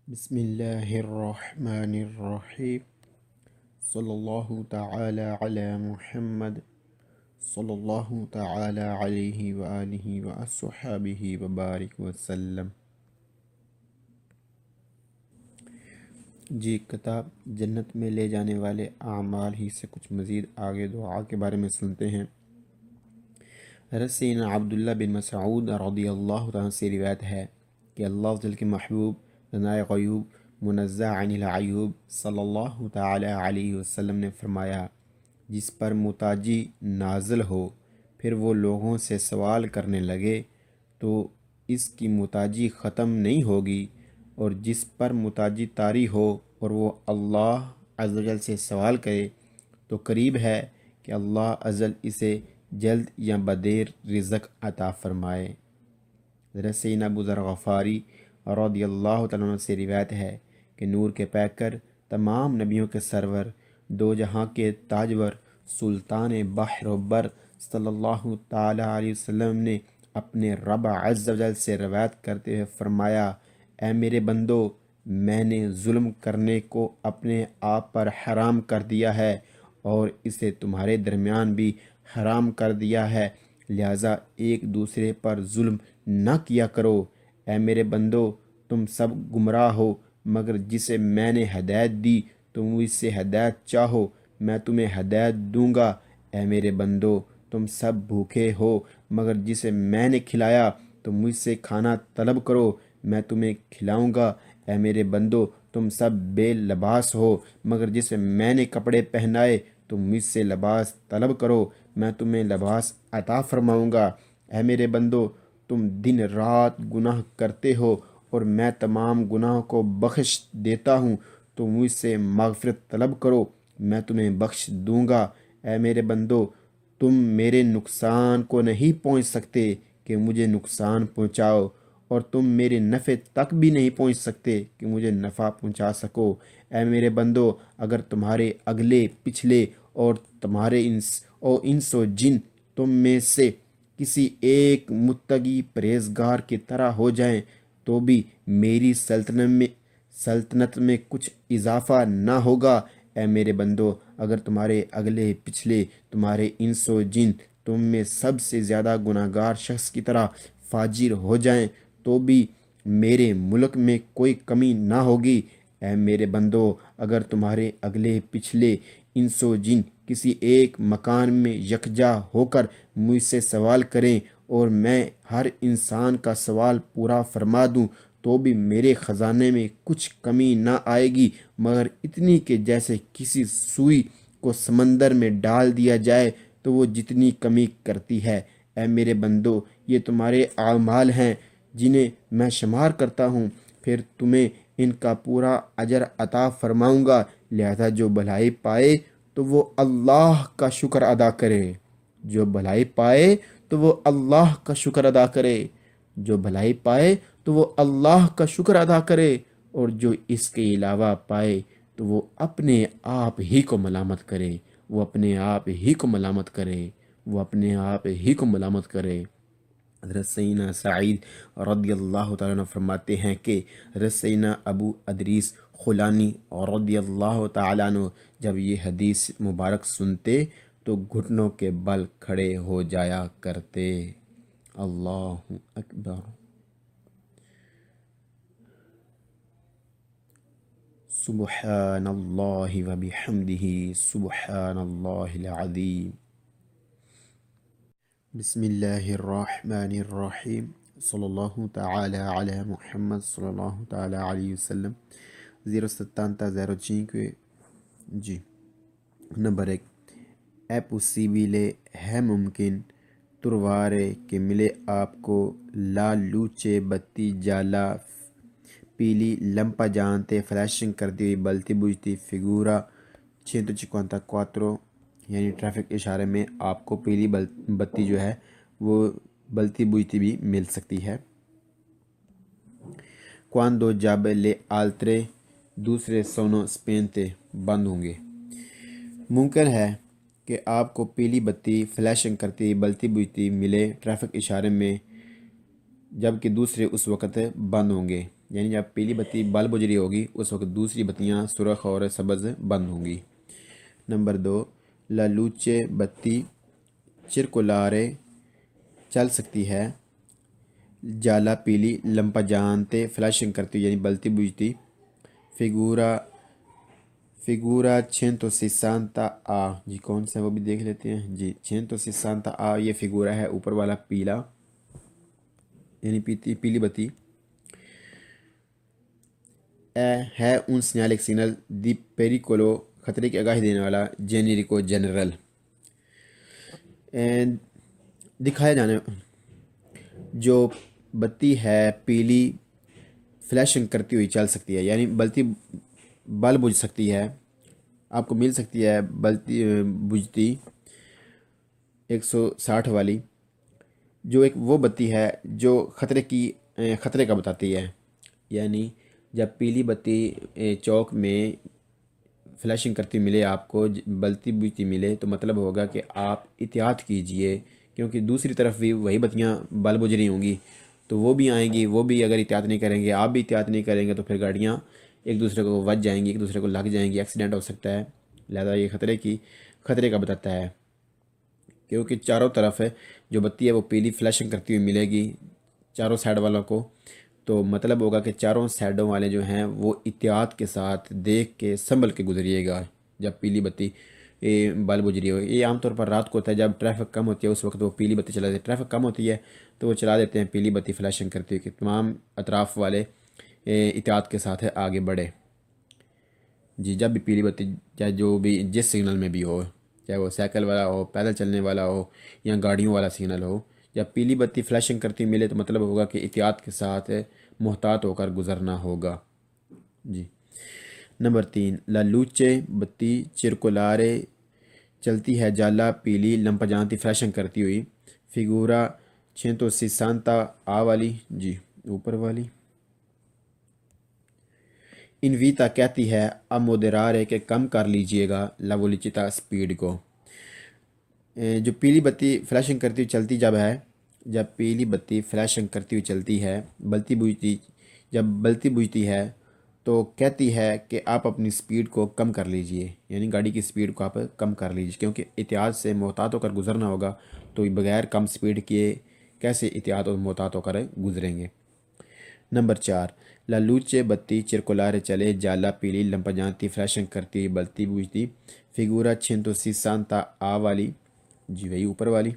بسم اللہ الرحمن الرحیم صلی اللہ تعالی علی محمد صلی اللہ تعالی علیہ وآلہ وصحبہ وبارک وسلم۔ جی، کتاب جنت میں لے جانے والے اعمال ہی سے کچھ مزید آگے دعا کے بارے میں سنتے ہیں۔ حضرت سیدنا عبداللہ بن مسعود رضی اللہ عنہ سے روایت ہے کہ اللہ جل کے محبوب دانائے غیوب منزہ عن العیوب صلی اللہ تعالی علیہ وسلم نے فرمایا، جس پر متاجی نازل ہو پھر وہ لوگوں سے سوال کرنے لگے تو اس کی متاجی ختم نہیں ہوگی، اور جس پر متاجی طاری ہو اور وہ اللہ عز و جل سے سوال کرے تو قریب ہے کہ اللہ عز و جل اسے جلد یا بدیر رزق عطا فرمائے۔ حضرت سیدنا ابو ذر غفاری رضی اللہ تعالیٰ عنہ سے روایت ہے کہ نور کے پیکر، تمام نبیوں کے سرور، دو جہاں کے تاجور، سلطان بحر و بر صلی اللہ تعالیٰ علیہ وسلم نے اپنے رب عز و جل سے روایت کرتے ہوئے فرمایا، اے میرے بندو، میں نے ظلم کرنے کو اپنے آپ پر حرام کر دیا ہے اور اسے تمہارے درمیان بھی حرام کر دیا ہے، لہٰذا ایک دوسرے پر ظلم نہ کیا کرو۔ اے میرے بندو، تم سب گمراہ ہو، مگر جسے میں نے ہدایت دی تم مجھ سے ہدایت چاہو، میں تمہیں ہدایت دوں گا۔ اے میرے بندو، تم سب بھوکے ہو، مگر جسے میں نے کھلایا تم مجھ سے کھانا طلب کرو، میں تمہیں کھلاؤں گا۔ اے میرے بندو، تم سب بے لباس ہو، مگر جسے میں نے کپڑے پہنائے تم مجھ سے لباس طلب کرو، میں تمہیں لباس عطا فرماؤں گا۔ اے میرے بندو، تم دن رات گناہ کرتے ہو اور میں تمام گناہوں کو بخش دیتا ہوں، تو مجھ سے مغفرت طلب کرو، میں تمہیں بخش دوں گا۔ اے میرے بندو، تم میرے نقصان کو نہیں پہنچ سکتے کہ مجھے نقصان پہنچاؤ، اور تم میرے نفع تک بھی نہیں پہنچ سکتے کہ مجھے نفع پہنچا سکو۔ اے میرے بندو، اگر تمہارے اگلے پچھلے اور تمہارے انس و جن تم میں سے کسی ایک متقی پرہیزگار کی طرح ہو جائیں تو بھی میری سلطنت میں کچھ اضافہ نہ ہوگا۔ اے میرے بندو، اگر تمہارے اگلے پچھلے تمہارے انس و جن تم میں سب سے زیادہ گناہ گار شخص کی طرح فاجر ہو جائیں تو بھی میرے ملک میں کوئی کمی نہ ہوگی۔ اے میرے بندو، اگر تمہارے اگلے پچھلے انس و جن کسی ایک مکان میں یکجا ہو کر مجھ سے سوال کریں اور میں ہر انسان کا سوال پورا فرما دوں تو بھی میرے خزانے میں کچھ کمی نہ آئے گی، مگر اتنی کہ جیسے کسی سوئی کو سمندر میں ڈال دیا جائے تو وہ جتنی کمی کرتی ہے۔ اے میرے بندو، یہ تمہارے اعمال ہیں جنہیں میں شمار کرتا ہوں، پھر تمہیں ان کا پورا اجر عطا فرماؤں گا، لہذا جو بھلائی پائے تو وہ اللہ کا شکر ادا کرے، جو بھلائی پائے تو وہ اللہ کا شکر ادا کرے، جو بھلائی پائے تو وہ اللہ کا شکر ادا کرے، اور جو اس کے علاوہ پائے تو وہ اپنے آپ ہی کو ملامت کرے، وہ اپنے آپ ہی کو ملامت کرے، وہ اپنے آپ ہی کو ملامت کرے۔ حضرت سیدنا سعید رضی اللہ تعالیٰ عنہ فرماتے ہیں کہ حضرت سیدنا ابو ادریس خولانی رضی اللہ تعالیٰ عنہ جب یہ حدیث مبارک سنتے تو گھٹنوں کے بل کھڑے ہو جایا کرتے۔ اللہ اکبر۔ سبحان اللہ و بحمدہ، سبحان اللہ العظیم۔ بسم اللہ الرحمن الرحیم، صلی اللہ تعالی علی محمد صلی اللہ تعالی علیہ وسلم۔ 070-05 جی، نمبر 1، è possibile, ہے ممکن trovare کہ ملے آپ کو la luce بتی جالا پیلی lampeggiante flashing کرتی ہوئی بلتی بجھتی figura 154 یعنی ٹریفک اشارے میں آپ کو پیلی بتی جو ہے وہ بلتی بجھتی بھی مل سکتی ہے۔ quando جب le altre دوسرے sono spente بند ہوں گے، ممکن ہے کہ آپ کو پیلی بتی فلیشنگ کرتی بلتی بجھتی ملے ٹریفک اشارے میں جبکہ دوسرے اس وقت بند ہوں گے، یعنی جب پیلی بتی بل بجھ رہی ہوگی اس وقت دوسری بتیاں سرخ اور سبز بند ہوں گی۔ نمبر 2، لا لوچے بتی چرکولارے چل سکتی ہے، جالا پیلی لمپجانتے فلیشنگ کرتی یعنی بلتی بجھتی، فیگورا 160 آ، جی کون سا وہ بھی دیکھ لیتے ہیں، جی 160 آ یہ فیگورا ہے، اوپر والا پیلا یعنی پیلی بتی ہے un segnale signal di pericolo، خطرے کی آگاہی دینے والا، جینیریکو جنرل، دکھایا جانے جو بتی ہے پیلی فلیشنگ کرتی ہوئی چل سکتی ہے، یعنی بلتی بل بجھ سکتی ہے، آپ کو مل سکتی ہے بلتی بجھتی 160 والی، جو ایک وہ بتی ہے جو خطرے کا بتاتی ہے، یعنی جب پیلی بتی چوک میں فلیشنگ کرتی ملے، آپ کو بلتی بجھتی ملے، تو مطلب ہوگا کہ آپ احتیاط کیجئے، کیونکہ دوسری طرف بھی وہی بتیاں بل بجھ رہی ہوں گی، تو وہ بھی آئیں گی، وہ بھی اگر احتیاط نہیں کریں گے، آپ بھی احتیاط نہیں کریں گے، تو پھر گاڑیاں ایک دوسرے کو وج جائیں گی، ایک دوسرے کو لگ جائیں گی، ایکسیڈنٹ ہو سکتا ہے۔ لہذا یہ خطرے کا بتاتا ہے، کیونکہ چاروں طرف جو بتی ہے وہ پیلی فلیشنگ کرتی ہوئی ملے گی چاروں سائڈ والوں کو، تو مطلب ہوگا کہ چاروں سائڈوں والے جو ہیں وہ احتیاط کے ساتھ دیکھ کے سنبھل کے گزریے گا جب پیلی بتی بل بجھ رہی ہو۔ یہ عام طور پر رات کو ہوتا ہے، جب ٹریفک کم ہوتی ہے اس وقت وہ پیلی بتی چلا دیتے ہیں، ٹریفک کم ہوتی ہے تو وہ چلا دیتے ہیں پیلی بتی فلیشنگ کرتی ہوئی کہ تمام اطراف والے احتیاط کے ساتھ آگے بڑھے۔ جی جب بھی پیلی بتی چاہے جو بھی جس سگنل میں بھی ہو، چاہے وہ سائیکل والا ہو، پیدل چلنے والا ہو یا گاڑیوں والا سگنل ہو، جب پیلی بتی فلیشنگ کرتی ملے تو مطلب ہوگا کہ احتیاط کے ساتھ محتاط ہو کر گزرنا ہوگا۔ جی نمبر 3، لا لوچے بتی چرکولارے چلتی ہے، جالا پیلی لمپجانتی فلیشنگ کرتی ہوئی، فیگورا 160 آ والی، جی اوپر والی۔ انویتا کہتی ہے اب مودرارے کہ کم کر لیجئے گا لا ویلوچیتا سپیڈ کو۔ جو پیلی بتی فلیشنگ کرتی ہوئی چلتی جب پیلی بتی فلیشنگ کرتی ہوئی چلتی ہے، جب بلتی بجھتی ہے تو کہتی ہے کہ آپ اپنی سپیڈ کو کم کر لیجئے، یعنی گاڑی کی سپیڈ کو آپ کم کر لیجئے، کیونکہ احتیاط سے محتاط ہو کر گزرنا ہوگا، تو بغیر کم سپیڈ کیے کیسے احتیاط اور محتاط ہو کر گزریں گے۔ نمبر 4، لا لوچے بتی چرکولارے چلے، جالا پیلی لمپجانتی فلیشنگ کرتی بلتی بجھتی، فیگورا 160 آ والی، جی وہی اوپر والی۔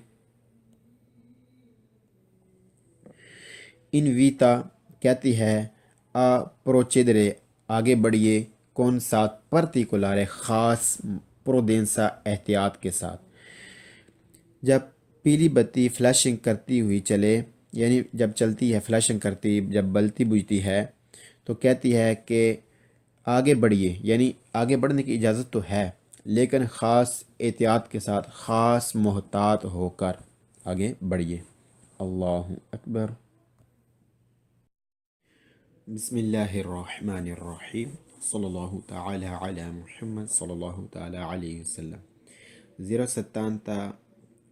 انویتا کہتی ہے آ پروچیدرے آگے بڑھیے، کون ساتھ پرتیکولارے خاص پرودینسا احتیاط کے ساتھ۔ جب پیلی بتی فلیشنگ کرتی ہوئی چلے، یعنی جب چلتی ہے فلیشنگ کرتی، جب بلتی بجھتی ہے تو کہتی ہے کہ آگے بڑھیے، یعنی آگے بڑھنے کی اجازت تو ہے لیکن خاص احتیاط کے ساتھ، خاص محتاط ہو کر آگے بڑھیے۔ اللہ اکبر۔ بسم اللہ الرحمن الرحیم، صلی اللہ تعالی علی محمد صلی اللہ تعالی علیہ وسلم۔ 070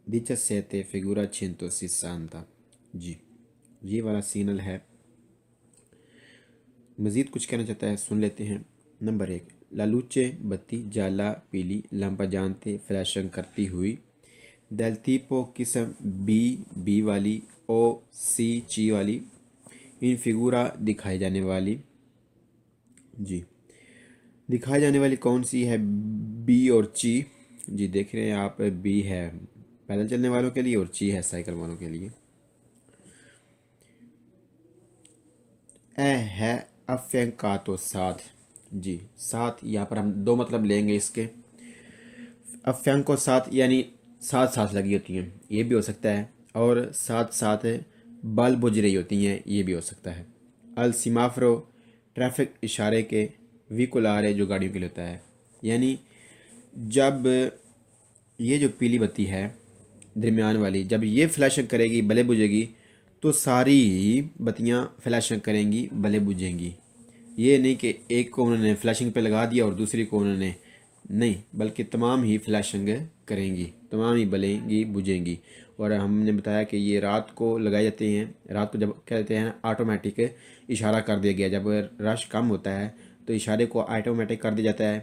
17 figura 160، جی یہ والا سینل ہے۔ مزید کچھ کہنا چاہتا ہے، سن لیتے ہیں۔ نمبر 1، لا لوچے بتی جالا پیلی لمپجانتے فلیشنگ کرتی ہوئی، del tipo قسم بی والی، او سی چی والی، ان فگورا دکھائی جانے والی، جی دکھائی جانے والی کون سی ہے، بی اور چی، جی دیکھ رہے ہیں آپ، بی ہے پیدل چلنے والوں کے لیے اور چی ہے سائیکل والوں کے لیے۔ اے ہے افینکاتو ساتھ، جی ساتھ یہاں پر ہم دو مطلب لیں گے اس کے۔ افینکو ساتھ یعنی ساتھ ساتھ لگی ہوتی ہیں، یہ بھی ہو سکتا ہے، اور ساتھ ساتھ بل بجھ رہی ہوتی ہیں، یہ بھی ہو سکتا ہے۔ السیمافرو ٹریفک اشارے کے، ویکولارے جو گاڑیوں کے لیے ہوتا ہے، یعنی جب یہ جو پیلی بتی ہے درمیان والی جب یہ فلیشنگ کرے گی بلے بجھے گی تو ساری بتیاں فلیشنگ کریں گی بلے بجھیں گی، یہ نہیں کہ ایک کو انہوں نے فلیشنگ پہ لگا دیا اور دوسری کو انہوں نے نہیں، بلکہ تمام ہی فلیشنگ کریں گی، تمام ہی بلیں گی بجھیں گی، اور ہم نے بتایا کہ یہ رات کو لگائے جاتے ہیں. رات کو جب کیا کہتے ہیں آٹومیٹک اشارہ کر دیا گیا، جب رش کم ہوتا ہے تو اشارے کو آٹومیٹک کر دیا جاتا ہے.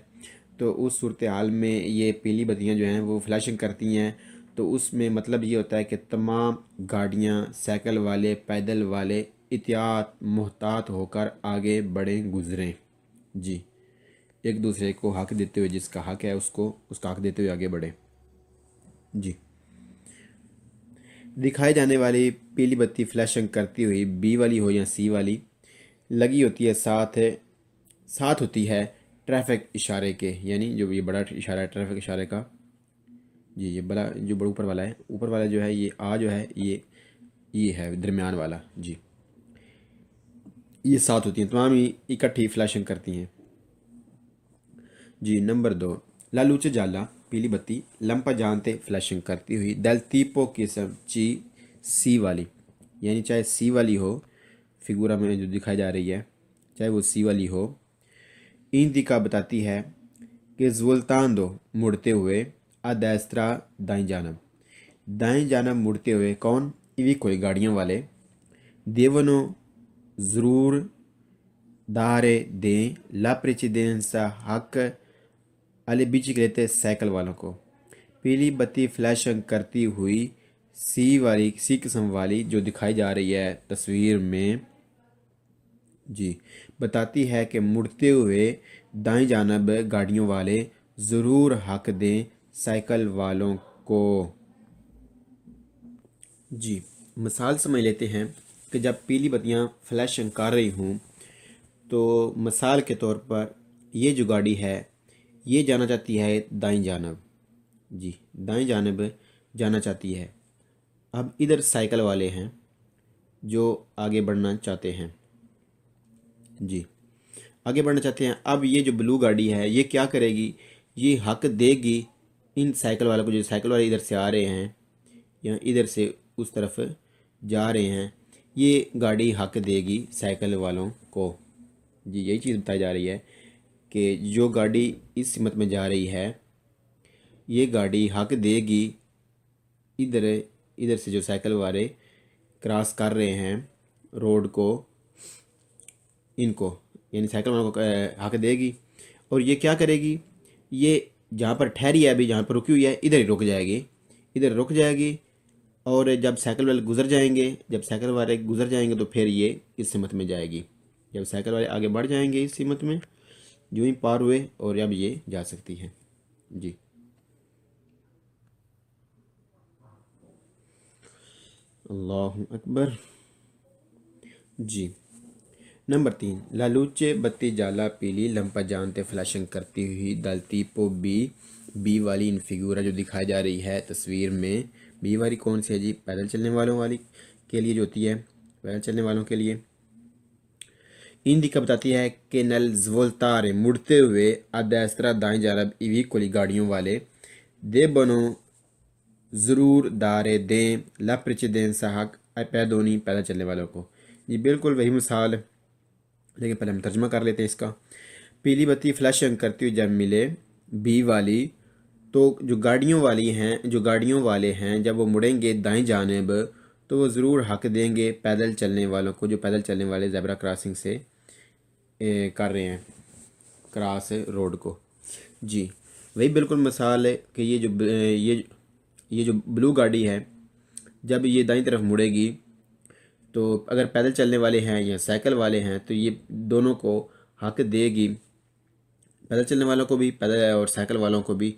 تو اس صورتحال میں یہ پیلی بتیاں جو ہیں وہ فلیشنگ کرتی ہیں. تو اس میں مطلب یہ ہوتا ہے کہ تمام گاڑیاں، سائیکل والے، پیدل والے محتاط ہو کر آگے بڑھیں، گزریں. جی، ایک دوسرے کو حق دیتے ہوئے، جس کا حق ہے اس کا حق دیتے ہوئے آگے بڑھیں. جی، دکھائی جانے والی پیلی بتی فلیشنگ کرتی ہوئی بی والی ہو یا سی والی لگی ہوتی ہے، ساتھ ہوتی ہے ٹریفک اشارے کے، یعنی جو یہ بڑا اشارہ ہے ٹریفک اشارے کا. جی، یہ بڑا جو بڑا اوپر والا جو ہے یہ جو ہے یہ ہے درمیان والا. جی، یہ ساتھ ہوتی ہیں، تمام ہی اکٹھی فلیشنگ کرتی ہیں. جی، نمبر 2، لا لوچے جالا پیلی بتی لمپا جانتے فلیشنگ کرتی ہوئی دل تیپو قسم چی سی والی، یعنی چاہے سی والی ہو، فگورہ میں جو دکھائی جا رہی ہے چاہے وہ سی والی ہو، این دی کا بتاتی ہے کہ زولتاندو مڑتے ہوئے ادیسترا دائیں جانب مڑتے ہوئے کون؟ ایوی کوئی گاڑیوں والے، دیونو ضرور دارے دیں لا پریچیدنسا حق علی بیچ لیتے سائیکل والوں کو. پیلی بتی فلیشنگ کرتی ہوئی سی قسم والی جو دکھائی جا رہی ہے تصویر میں، جی، بتاتی ہے کہ مڑتے ہوئے دائیں جانب گاڑیوں والے ضرور حق دیں سائیکل والوں کو. جی، مثال سمجھ لیتے ہیں کہ جب پیلی بتیاں فلیشنگ کر رہی ہوں تو مثال کے طور پر یہ جو گاڑی ہے یہ جانا چاہتی ہے دائیں جانب. جی، دائیں جانب جانا چاہتی ہے. اب ادھر سائیکل والے ہیں جو آگے بڑھنا چاہتے ہیں. جی، آگے بڑھنا چاہتے ہیں. اب یہ جو بلو گاڑی ہے یہ کیا کرے گی؟ یہ حق دے گی ان سائیکل والوں کو، جو سائیکل والے ادھر سے آ رہے ہیں یا ادھر سے اس طرف جا رہے ہیں، یہ گاڑی حق دے گی سائیکل والوں کو. جی، یہی چیز بتائی جا رہی ہے کہ جو گاڑی اس سمت میں جا رہی ہے یہ گاڑی حق دے گی ادھر سے جو سائیکل والے کراس کر رہے ہیں روڈ کو، ان کو، یعنی سائیکل والوں کو حق دے گی. اور یہ کیا کرے گی؟ یہ جہاں پر ٹھہری ہے ابھی، جہاں پر رکی ہوئی ہے ادھر ہی رک جائے گی. اور جب سائیکل والے گزر جائیں گے تو پھر یہ اس سمت میں جائے گی. جب سائیکل والے آگے بڑھ جائیں گے اس سمت میں، جو ہی پار ہوئے، اور اب یہ جا سکتی ہے. جی، اللہ اکبر. جی، نمبر 3، لالوچے بتی جالا پیلی لمپا جانتے فلیشنگ کرتی ہوئی دلتی پو بی والی ان فگورہ جو دکھائی جا رہی ہے تصویر میں. بی والی کون سی ہے جی؟ پیدل چلنے والوں والی کے لیے جو ہوتی ہے، پیدل چلنے والوں کے لیے. ان کا بتاتی ہے کہ نل زولتارے مڑتے ہوئے ادیسترا دائیں جانب ایوی کولی گاڑیوں والے دے بنو ضرور دارے دیں لپرچ دیں سحق پیدونی پیدل چلنے والوں کو. یہ بالکل وہی مثال ہے، لیکن پہلے ہم ترجمہ کر لیتے ہیں اس کا. پیلی بتی فلیشنگ کرتی ہوئی جب ملے بی والی، تو جو گاڑیوں والے ہیں جب وہ مڑیں گے دائیں جانب تو وہ ضرور حق دیں گے پیدل چلنے والوں کو، جو پیدل چلنے والے زیبرا کراسنگ سے کر رہے ہیں کراس روڈ کو. جی، وہی بالکل مثال ہے کہ یہ جو بلو گاڑی ہے جب یہ دائیں طرف مڑے گی تو اگر پیدل چلنے والے ہیں یا سائیکل والے ہیں تو یہ دونوں کو حق دے گی، پیدل چلنے والوں کو بھی اور سائیکل والوں کو بھی.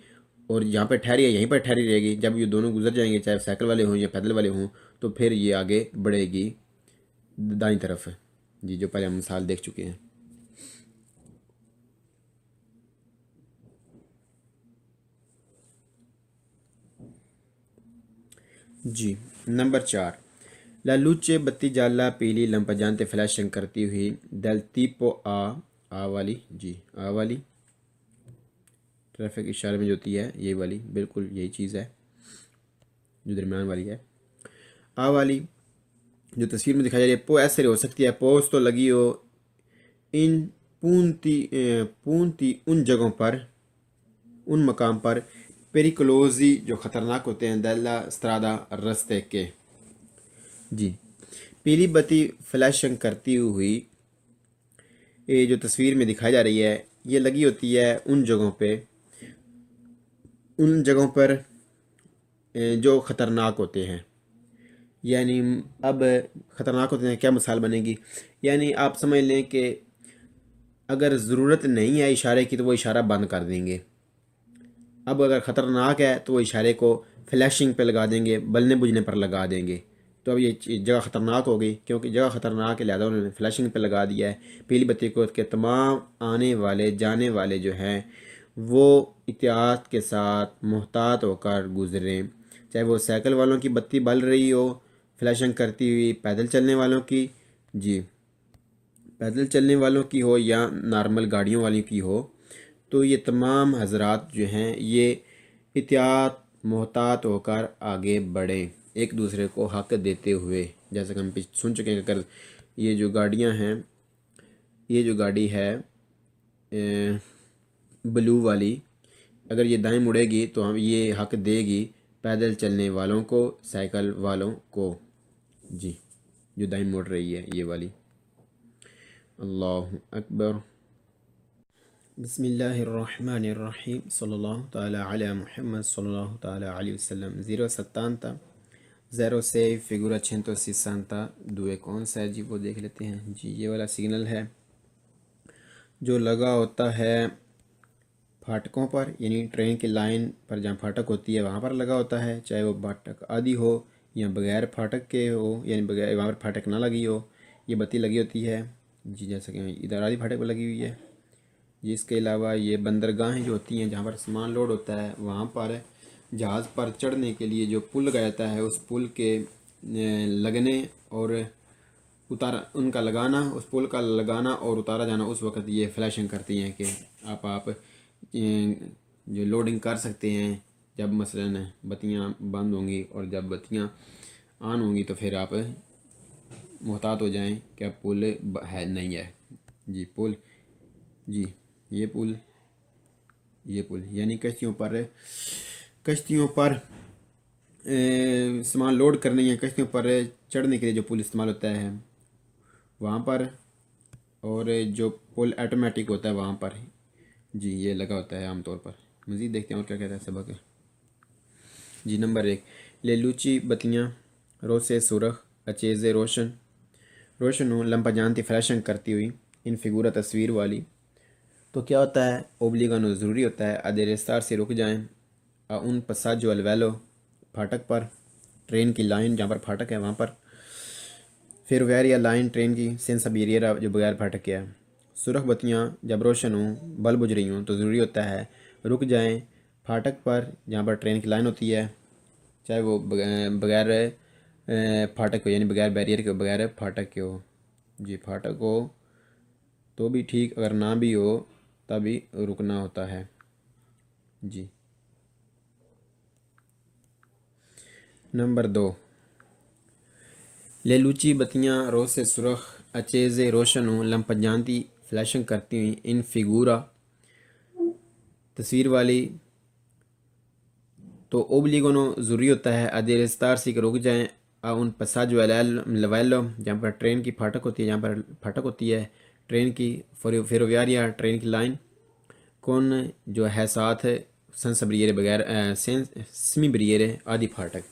اور جہاں پہ ٹھہری ہے یہیں پر ٹھہری رہے گی. جب یہ دونوں گزر جائیں گے، چاہے سائیکل والے ہوں یا پیدل والے ہوں، تو پھر یہ آگے بڑھے گی دائیں طرف. جی، جو پہلے ہم مثال دیکھ چکے ہیں. جی، نمبر 4، لا لوچے بتی جالا پیلی لمپا جانتے فلیشنگ کرتی ہوئی دل تیپو آ والی. جی، آ والی ٹریفک اشارے میں جو ہوتی ہے یہ والی، بالکل یہی چیز ہے جو درمیان والی ہے. آ والی جو تصویر میں دکھائی جا رہی ہے پو ایسے ہو سکتی ہے، پوز تو لگی ہو ان پونتی ان جگہوں پر، ان مقام پر پیریکلوزی جو خطرناک ہوتے ہیں دella strada رستے کے. جی پیلی بتی فلیشنگ کرتی ہوئی یہ جو تصویر میں دکھائی جا رہی ہے یہ لگی ہوتی ہے ان جگہوں پر جو خطرناک ہوتے ہیں. یعنی اب خطرناک ہوتے ہیں کیا مثال بنے گی؟ یعنی آپ سمجھ لیں کہ اگر ضرورت نہیں ہے اشارے کی تو وہ اشارہ بند کر دیں گے. اب اگر خطرناک ہے تو وہ اشارے کو فلیشنگ پہ لگا دیں گے، بلنے بجھنے پر لگا دیں گے. تو اب یہ جگہ خطرناک ہو گئی، کیونکہ جگہ خطرناک ہے لہٰذا انہوں نے فلیشنگ پہ لگا دیا ہے. پیلی بتی کو کہ تمام آنے والے جانے والے جو ہیں وہ احتیاط کے ساتھ محتاط ہو کر گزریں، چاہے وہ سائیکل والوں کی بتی بل رہی ہو فلیشنگ کرتی ہوئی، پیدل چلنے والوں کی پیدل چلنے والوں کی ہو یا نارمل گاڑیوں والی کی ہو. تو یہ تمام حضرات جو ہیں یہ احتیاط محتاط ہو کر آگے بڑھیں ایک دوسرے کو حق دیتے ہوئے. جیسا کہ ہم سن چکے ہیں کہ اگر یہ جو گاڑیاں ہیں، یہ جو گاڑی ہے بلو والی، اگر یہ دائیں مڑے گی تو ہم یہ حق دے گی پیدل چلنے والوں کو، سائیکل والوں کو. جی جو دائیں مڑ رہی ہے یہ والی. اللہ اکبر. بسم اللہ الرحمن الرحیم. صلی اللہ تعالی علی محمد صلی اللہ تعالی علیہ وسلم. 070 06 فگورا 160. دوے کون سا ہے جی وہ دیکھ لیتے ہیں. جی یہ والا سگنل ہے جو لگا ہوتا ہے پھاٹکوں پر، یعنی ٹرین کی لائن پر جہاں پھاٹک ہوتی ہے وہاں پر لگا ہوتا ہے، چاہے وہ پھاٹک آدھی ہو یا بغیر پھاٹک کے ہو، یعنی بغیر وہاں پر پھاٹک نہ لگی ہو یہ بتی لگی ہوتی ہے. جی جیسا کہ ادھر آدھی پھاٹک پر لگی ہوئی ہے. اس کے علاوہ یہ بندرگاہیں جو ہوتی ہیں جہاں پر سامان لوڈ ہوتا ہے وہاں پر جہاز پر چڑھنے کے لیے جو پل لگایا جاتا ہے اس پل کے لگنے اور ان کا لگانا، اس پل کا لگانا اور اتارا جانا، اس وقت یہ فلیشنگ کرتی ہیں کہ آپ جو لوڈنگ کر سکتے ہیں. جب مثلا بتیاں بند ہوں گی اور جب بتیاں آن ہوں گی تو پھر آپ محتاط ہو جائیں کہ اب پل ہے نہیں ہے. جی پل، جی یہ پل یعنی کشتیوں پر سامان لوڈ کرنے یا کشتیوں پر چڑھنے کے لیے جو پل استعمال ہوتا ہے وہاں پر، اور جو پل آٹومیٹک ہوتا ہے وہاں پر جی یہ لگا ہوتا ہے عام طور پر. مزید دیکھتے ہیں اور کیا کہتا ہے سبق. جی نمبر 1 لیلوچی بتیاں روسے سرخ اچیزے روشن ہوں لمپا جانتی فلیشنگ کرتی ہوئی ان فگورا تصویر والی. تو کیا ہوتا ہے اوبلیگانو ضروری ہوتا ہے ادے رستار سے رک جائیں ان پساجو الویلو پھاٹک پر، ٹرین کی لائن جہاں پر پھاٹک ہے وہاں پر. پھر ویریا لائن ٹرین کی سینسا بیریرا جو بغیر پھاٹک کے ہے. سرخ بتیاں جب روشن ہوں بل بجھ رہی ہوں تو ضروری ہوتا ہے رک جائیں پھاٹک پر جہاں پر ٹرین کی لائن ہوتی ہے، چاہے وہ بغیر پھاٹک ہو، یعنی بغیر بیریئر کے، بغیر پھاٹک کے ہو. جی پھاٹک ہو تو بھی ٹھیک، اگر نہ بھی ہو تبھی رکنا ہوتا ہے. جی نمبر 2 لیلوچی بتیاں روسے سرخ اچیزے روشن ہوں لمپجانتی فلیشنگ کرتی ہوئی ان فگورا تصویر والی. تو اوبلیگونو ضروری ہوتا ہے ادے رستار سی کہ رک جائیں ان پساجو لویلو جہاں پر ٹرین کی پھاٹک ہوتی ہے، جہاں پر پھاٹک ہوتی ہے ٹرین کی، فیرویاریا ٹرین کی لائن کون جو ہے ساتھ سنس بریرے بغیر سمی بریرے آدھی پھاٹک.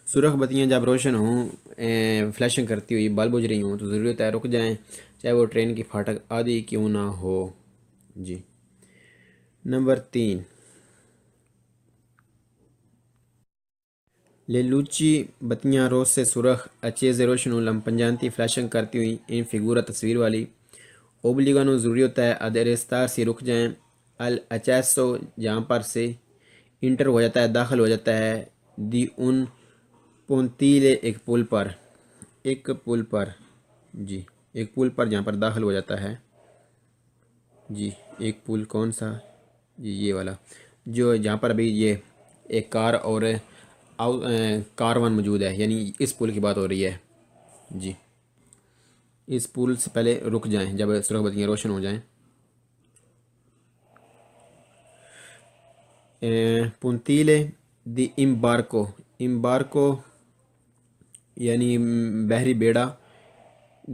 سرخ بتیاں جب روشن ہوں فلیشنگ کرتی ہوئی بل بجھ رہی ہوں تو ضروری ہوتا ہے رک جائیں چاہے وہ ٹرین کی پھاٹک آدھی کیوں نہ ہو. جی نمبر 3 لیلوچی بتیاں روسے سرخ اچیزے روشن ہوں لمپجانتی فلیشنگ کرتی ہوئی ان فگورا تصویر والی. اوبلیگانو ضروری ہوتا ہے ادے رستار سے رک جائیں الاچیسو جہاں پر سے انٹر ہو جاتا ہے، داخل ہو جاتا ہے دی ان پونتیلے ایک پل پر. جی ایک پل پر جہاں پر داخل ہو جاتا ہے. جی ایک پل کون سا؟ جی یہ والا جو جہاں پر ابھی یہ ایک کار اور کارون موجود ہے، یعنی اس پل کی بات ہو رہی ہے. جی اس پل سے پہلے رک جائیں جب سرخ بتیاں روشن ہو جائیں. پونتیلے دی امبارکو، امبارکو یعنی بحری بیڑا،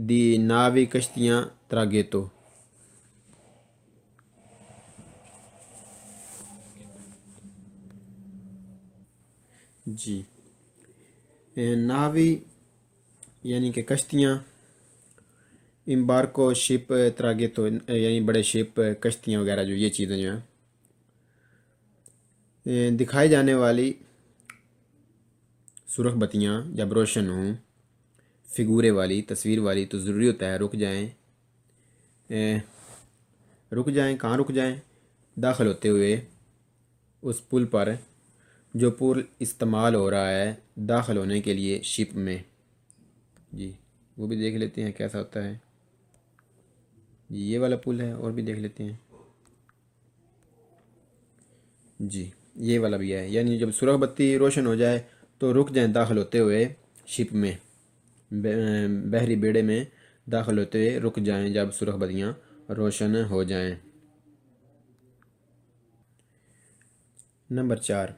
دی ناوی کشتیاں تراگیتو۔ جی ناوی یعنی کہ کشتیاں، امبارکو شپ، تراگیتو یعنی بڑے شپ، کشتیاں وغیرہ جو یہ چیزیں جو ہیں۔ دکھائی جانے والی سرخ بتیاں جب روشن ہوں، فگورے والی، تصویر والی، تو ضروری ہوتا ہے رک جائیں۔ رک جائیں، کہاں رک جائیں؟ داخل ہوتے ہوئے اس پل پر جو پل استعمال ہو رہا ہے داخل ہونے کے لیے شپ میں۔ جی وہ بھی دیکھ لیتے ہیں کیسا ہوتا ہے۔ جی یہ والا پل ہے، اور بھی دیکھ لیتے ہیں۔ جی یہ والا بھی ہے، یعنی جب سرخ بتی روشن ہو جائے تو رک جائیں داخل ہوتے ہوئے شپ میں، بحری بیڑے میں داخل ہوتے ہوئے رک جائیں جب سرخ بتیاں روشن ہو جائیں۔ نمبر 4،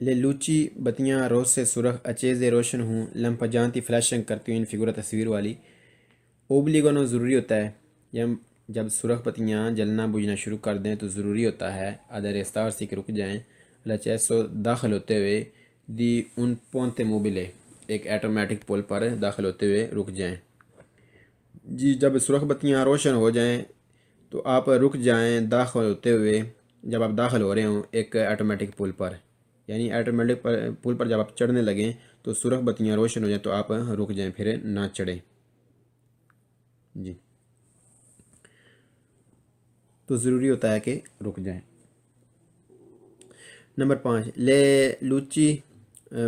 لے لوچی بتیاں روز سے سرخ اچیزے روشن ہوں، لمپجانتی فلیشنگ کرتی ہوئی ان فگورہ تصویر والی۔ اوبلیگونو ضروری ہوتا ہے، جب سرخ بتیاں جلنا بجھنا شروع کر دیں تو ضروری ہوتا ہے ادر استار سے کہ رک جائیں، لچیسو داخل ہوتے ہوئے، دی ان پونتے موبلے ایک ایٹومیٹک پول پر داخل ہوتے ہوئے رک جائیں۔ جی جب سرخ بتیاں روشن ہو جائیں تو آپ رک جائیں داخل ہوتے ہوئے، جب آپ داخل ہو رہے ہوں ایک ایٹومیٹک پول پر، یعنی ایٹومیٹک پول پر جب آپ چڑھنے لگیں تو سرخ بتیاں روشن ہو جائیں تو آپ رک جائیں، پھر نہ چڑھیں۔ جی تو ضروری ہوتا ہے کہ رک جائیں۔ نمبر 5، لے لوچی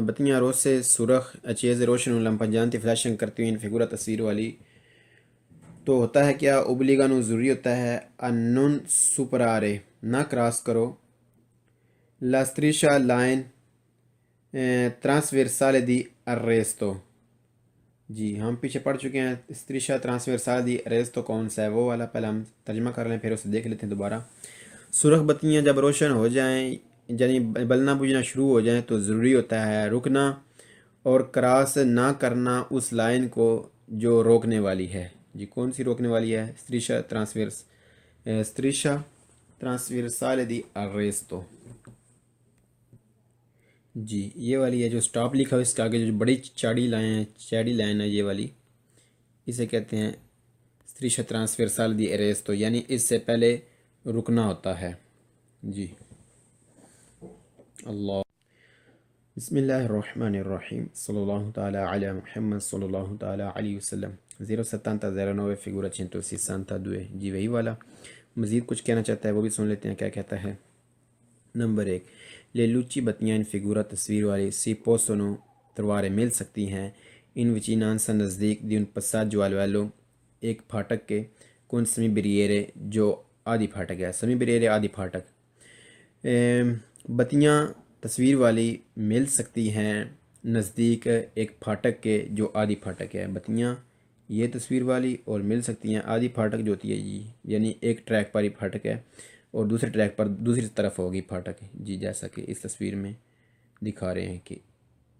بتیاں روز سے سرخ اچیز روشن لمپجانتی فلیشنگ کرتی ہوئی ان فگورہ تصویر والی۔ تو ہوتا ہے کیا؟ اوبلیگانو ضروری ہوتا ہے، انون سپرارے نہ کراس کرو، لاستریشا لائن ٹرانسورسالے دی اریستو۔ جی ہم پیچھے پڑھ چکے ہیں استریشا ٹرانسورسالے دی اریستو کون سا ہے، وہ والا پہلے ہم ترجمہ کر لیں پھر اسے دیکھ لیتے ہیں دوبارہ۔ سرخ بتیاں جب روشن ہو جائیں یعنی بلنا بجھنا شروع ہو جائیں تو ضروری ہوتا ہے رکنا اور کراس نہ کرنا اس لائن کو جو روکنے والی ہے۔ جی کون سی روکنے والی ہے؟ استریشا ٹرانسورسالے دی اریستو۔ جی یہ والی ہے جو سٹاپ لکھا ہو، اس کے آگے جو بڑی چاڑی لائن ہے یہ والی، اسے کہتے ہیں استریشا ٹرانسورسالے دی اریستو، یعنی اس سے پہلے رکنا ہوتا ہے۔ جی اللہ بسم اللہ الرحمن الرحیم، صلی اللہ تعالی علی محمد صلی اللہ تعالی علیہ وسلم۔ 070 فگورہ 162۔ جی وہی والا مزید کچھ کہنا چاہتا ہے، وہ بھی سن لیتے ہیں کیا کہتا ہے۔ نمبر 1، لے لوچی بتیاں ان فگورہ تصویر والی سی پوسونو تلواریں مل سکتی ہیں ان وچینانسا نزدیک دی ان پساج والو ایک پھاٹک کے کون سمی بریرے جو آدھی پھاٹک ہے، سمی بریرے آدھی پھاٹک۔ بتیاں تصویر والی مل سکتی ہیں نزدیک ایک پھاٹک کے جو آدھی پھاٹک ہے۔ بتیاں یہ تصویر والی اور مل سکتی ہیں آدھی پھاٹک جو ہوتی ہے، جی یعنی ایک ٹریک پر ہی پھاٹک ہے اور دوسرے ٹریک پر دوسری طرف ہوگی پھاٹک، جی جیسا کہ اس تصویر میں دکھا رہے ہیں کہ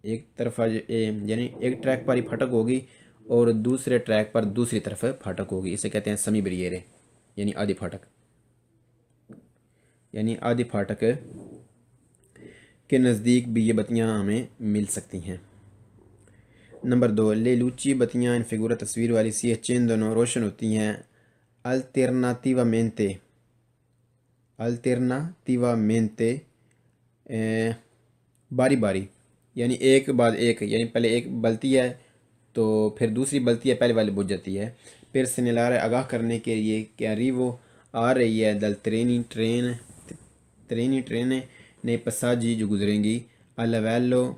ایک طرف یعنی ایک ٹریک پر ہی پھاٹک ہوگی اور دوسرے ٹریک پر دوسری طرف پھاٹک ہوگی، اسے کہتے ہیں سمی بریرے یعنی آدھی پھاٹک، یعنی آدھی پھاٹک کے نزدیک بھی یہ بتیاں ہمیں مل سکتی ہیں۔ نمبر 2، لے لوچی بتیاں ان فگورہ تصویر والی سی چندونو روشن ہوتی ہیں الٹرناتیوامنتے باری باری، یعنی ایک بعد ایک، یعنی پہلے ایک بلتی ہے تو پھر دوسری بلتی ہے پہلے والی بجھ جاتی ہے، پھر سنیلارے آگاہ کرنے کے لیے کہ ریوو آ رہی ہے دل ٹرینیں نئے پساجی جو گزریں گی الویلو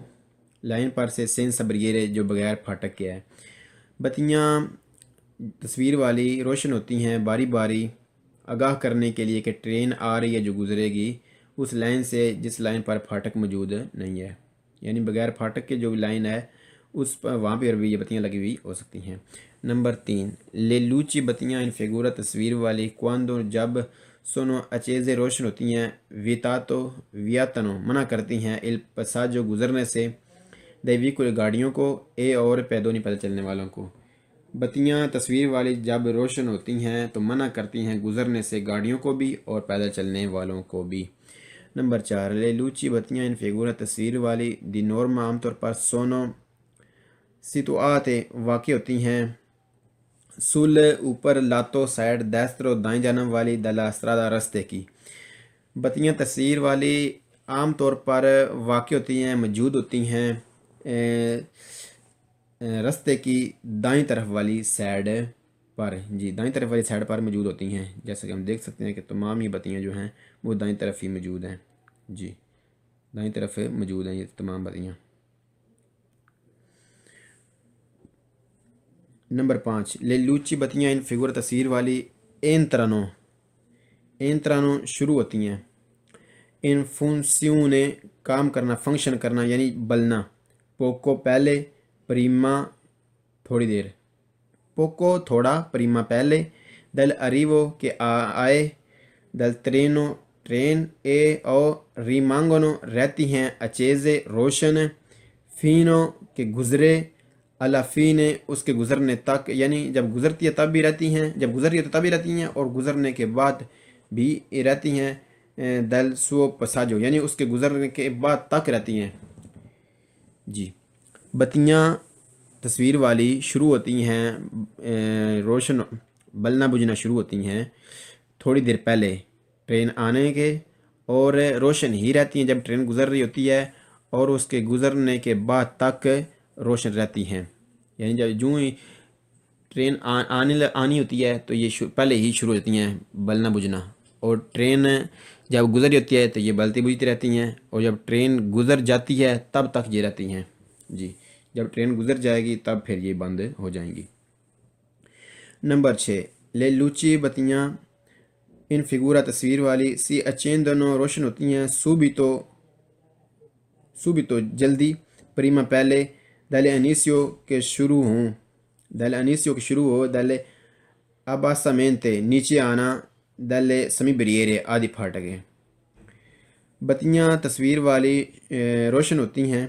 لائن پر سے سینسا بریرے جو بغیر پھاٹک کے ہے۔ بتیاں تصویر والی روشن ہوتی ہیں باری باری آگاہ کرنے کے لیے کہ ٹرین آ رہی ہے جو گزرے گی اس لائن سے جس لائن پر پھاٹک موجود نہیں ہے، یعنی بغیر پھاٹک کے جو لائن ہے اس پر وہاں پہ بھی یہ بتیاں لگی ہوئی ہو سکتی ہیں۔ نمبر 3، لے لوچی بتیاں ان فگورہ تصویر والی کواندو جب سونو اچیزیں روشن ہوتی ہیں، ویتاتو ویاتنو منع کرتی ہیں، الپساجو گزرنے سے، دیویکل گاڑیوں کو، اے اور پیدونی پیدل چلنے والوں کو۔ بتیاں تصویر والی جب روشن ہوتی ہیں تو منع کرتی ہیں گزرنے سے گاڑیوں کو بھی اور پیدل چلنے والوں کو بھی۔ نمبر 4 لے لوچی بتیاں ان فیگورا تصویر والی دی نورما عام طور پر سونو سیتوآت واقع ہوتی ہیں سول اوپر لاتو سائڈ دستر و دائیں جانب والی دلا استرادہ رستے کی۔ بتیاں تصویر والی عام طور پر واقع ہوتی ہیں، موجود ہوتی ہیں رستے کی دائیں طرف والی سائڈ پر، جی دائیں طرف والی سائڈ پر موجود ہوتی ہیں، جیسا کہ ہم دیکھ سکتے ہیں کہ تمام یہ بتیاں جو ہیں وہ دائیں طرف ہی موجود ہیں، جی دائیں طرف موجود ہیں یہ تمام بتیاں۔ نمبر 5 لے لوچی بتیاں ان فیگور تصویر والی اینترانو شروع ہوتی ہیں، ان فنسیونے کام کرنا، فنکشن کرنا یعنی بلنا، پوکو پہلے، پریما تھوڑی دیر، پوکو تھوڑا، پریما پہلے، دل اریوو کے آئے، دل ترینو ٹرین، اے او ریمانگونو رہتی ہیں، اچیزے روشن، فینو کے گزرے، الافینے اس کے گزرنے تک، یعنی جب گزرتی ہے تب بھی رہتی ہیں، جب گزر رہی ہے تو تب بھی رہتی ہیں اور گزرنے کے بعد بھی رہتی ہیں، دل سو پساجو یعنی اس کے گزرنے کے بعد تک رہتی ہیں، جی۔ بتیاں تصویر والی شروع ہوتی ہیں روشن بلنا بجھنا شروع ہوتی ہیں تھوڑی دیر پہلے ٹرین آنے کے، اور روشن ہی رہتی ہیں جب ٹرین گزر رہی ہوتی ہے، اور اس کے گزرنے کے بعد تک روشن رہتی ہیں، یعنی جب جو ہی ٹرین آنی ہوتی ہے تو یہ پہلے ہی شروع ہو جاتی ہیں بلنا بجھنا، اور ٹرین جب گزر رہی ہوتی ہے تو یہ بلتی بجھتی رہتی ہیں، اور جب ٹرین گزر جاتی ہے تب تک یہ رہتی ہیں، جی جب ٹرین گزر جائے گی تب پھر یہ بند ہو جائیں گی۔ نمبر 6 لے لوچی بتیاں ان فگورا تصویر والی سی اچین دونوں روشن ہوتی ہیں، سوبیتو جلدی، پریما پہلے، دل انیسیو کے شروع ہو، دل اباسامنتے نیچے آنا، دل سمی بریرے آدھی پھاٹکیں۔ بتیاں تصویر والی روشن ہوتی ہیں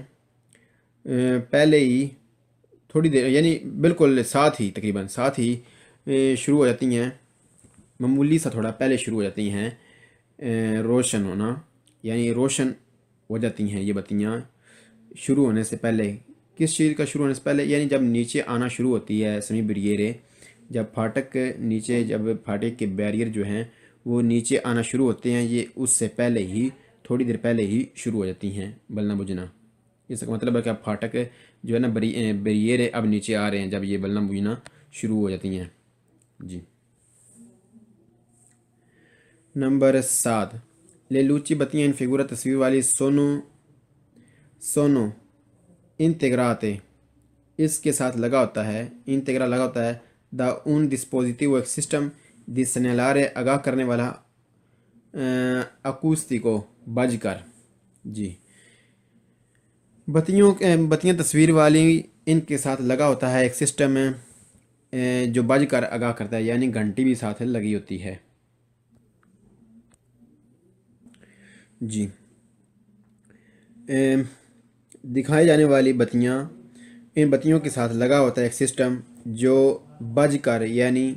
پہلے ہی تھوڑی دیر، یعنی بالکل ساتھ ہی تقریباً ساتھ ہی شروع ہو جاتی ہیں، معمولی سا تھوڑا پہلے شروع ہو جاتی ہیں روشن ہونا، یعنی روشن ہو جاتی ہیں یہ بتیاں شروع ہونے سے پہلے۔ کس چیز کا شروع ہونے سے پہلے؟ یعنی جب نیچے آنا شروع ہوتی ہے سمی بریرے، جب پھاٹک نیچے، جب پھاٹک کے بیریئر جو ہیں وہ نیچے آنا شروع ہوتے ہیں، یہ اس سے پہلے ہی تھوڑی دیر پہلے ہی شروع ہو جاتی ہیں بلنا بجھنا۔ اس کا مطلب ہے کہ اب پھاٹک جو ہے نا بیریئر اب نیچے آ رہے ہیں جب یہ بلنا بجھنا شروع ہو جاتی ہیں، جی۔ نمبر 7 لے لوچی بتیاں ان فگورا تصویر والی سونو انتگراتے اس کے ساتھ لگا ہوتا ہے، انتگرا لگا ہوتا ہے، دا un dispositivo ایک سسٹم دی سنیلارے آگاہ کرنے والا اکوستیکو بج کر، جی۔ بتیاں تصویر والی ان کے ساتھ لگا ہوتا ہے ایک سسٹم جو بج کر آگاہ کرتا ہے، یعنی گھنٹی بھی ساتھ لگی ہوتی ہے، جی۔ دکھائی جانے والی بتیاں، ان بتیوں کے ساتھ لگا ہوتا ہے ایک سسٹم جو بج کر یعنی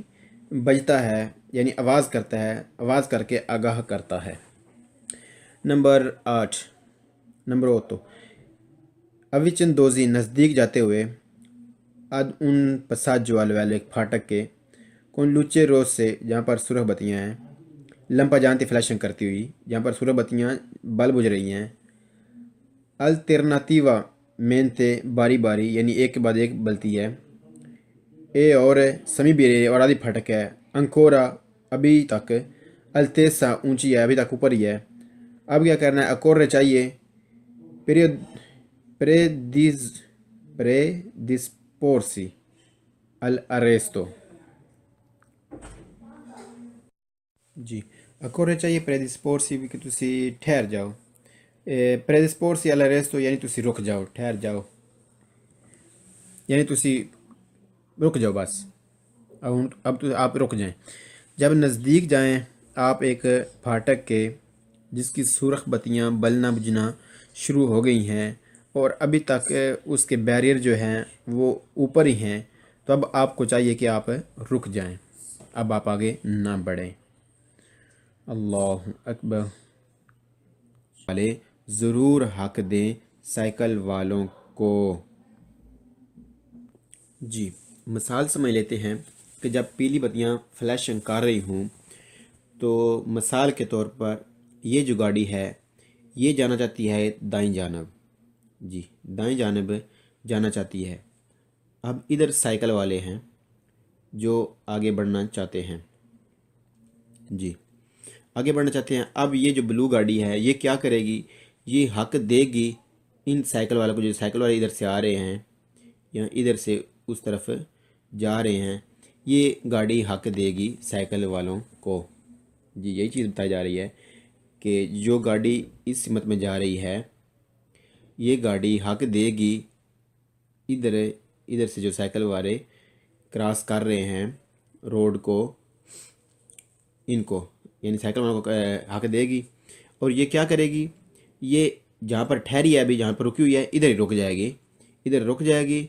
بجتا ہے، یعنی آواز کرتا ہے، آواز کر کے آگاہ کرتا ہے۔ نمبر 8 اویچن دوزی نزدیک جاتے ہوئے، اد ان پساجو والے پھاٹک کے، کون لوچے روز سے جہاں پر سرخ بتیاں ہیں، لمپا جانتی فلیشنگ کرتی ہوئی، جہاں پر سرخ بتیاں بل بجھ رہی ہیں، الٹرناتیوا مینتے باری باری یعنی ایک کے بعد ایک بلتی ہے، اے اور سمی بیرے اور آدھی پھٹک ہے، انکورا ابھی تک، التیسا اونچی ہے ابھی تک اوپر ہی ہے، اب کیا کرنا ہے، اکورے چاہیے، پریدسپورسی الاریستو، جی اکورے چاہیے پریدسپورسی بھی کہ تسی ٹھہر جاؤ، پریدسپورسی الاریستو یعنی تسی رک جاؤ، ٹھہر جاؤ، یعنی تسی رک جاؤ بس، اب تو آپ رک جائیں، جب نزدیک جائیں آپ ایک پھاٹک کے جس کی سرخ بتیاں بلنا بجھنا شروع ہو گئی ہیں اور ابھی تک اس کے بیریئر جو ہیں وہ اوپر ہی ہیں، تو اب آپ کو چاہیے کہ آپ رک جائیں، اب آپ آگے نہ بڑھیں۔ اللہ اکبر۔ والے ضرور حق دیں سائیکل والوں کو۔ جی، مثال سمجھ لیتے ہیں کہ جب پیلی بتیاں فلیشنگ کر رہی ہوں تو مثال کے طور پر یہ جو گاڑی ہے یہ جانا چاہتی ہے دائیں جانب، جی دائیں جانب جانا چاہتی ہے۔ اب ادھر سائیکل والے ہیں جو آگے بڑھنا چاہتے ہیں، جی آگے بڑھنا چاہتے ہیں۔ اب یہ جو بلو گاڑی ہے یہ کیا کرے گی، یہ حق دے گی ان سائیکل والوں کو، جو سائیکل والے ادھر سے آ رہے ہیں یا ادھر سے اس طرف جا رہے ہیں، یہ گاڑی حق دے گی سائیکل والوں کو۔ جی یہی چیز بتائی جا رہی ہے کہ جو گاڑی اس سمت میں جا رہی ہے یہ گاڑی حق دے گی ادھر سے جو سائیکل والے کراس کر رہے ہیں روڈ کو، ان کو یعنی سائیکل والوں کو حق دے گی۔ اور یہ کیا کرے گی، یہ جہاں پر ٹھہری ہے ابھی، جہاں پر رکی ہوئی ہے ادھر ہی رک جائے گی، ادھر رک جائے گی۔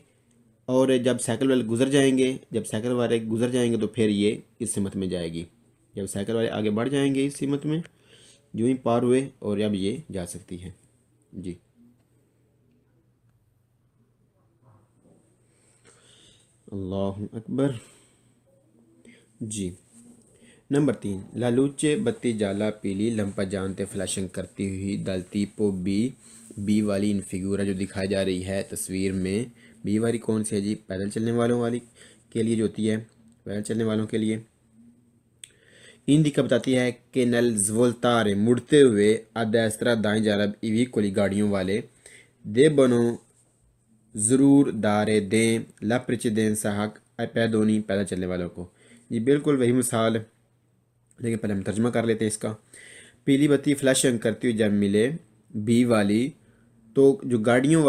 اور جب سائیکل والے گزر جائیں گے تو پھر یہ اس سمت میں جائے گی۔ جب سائیکل والے آگے بڑھ جائیں گے اس سمت میں، جو ہی پار ہوئے، اور اب یہ جا سکتی ہے۔ جی اللہ اکبر۔ جی نمبر 3، لالوچے بتی جالا پیلی لمپا جانتے فلیشنگ کرتی ہوئی دل تیپو بی والی ان فگورا جو دکھائی جا رہی ہے تصویر میں۔ بی والی کون سی ہے جی، پیدل چلنے والوں والی کے لیے جو ہوتی ہے، پیدل چلنے والوں کے لیے۔ ان کا بتاتی ہے کہ نل زولتارے مڑتے ہوئے ادیسترا دائیں جانب ایویکولی گاڑیوں والے دے بنو ضرور دارے دیں لپرچ دیں سحق پیدونی پیدل چلنے والوں کو۔ یہ بالکل وہی مثال، لیکن پہلے ہم ترجمہ کر لیتے ہیں اس کا۔ پیلی بتی فلیشنگ کرتی ہوئی جب ملے بی والی، تو جو گاڑیوں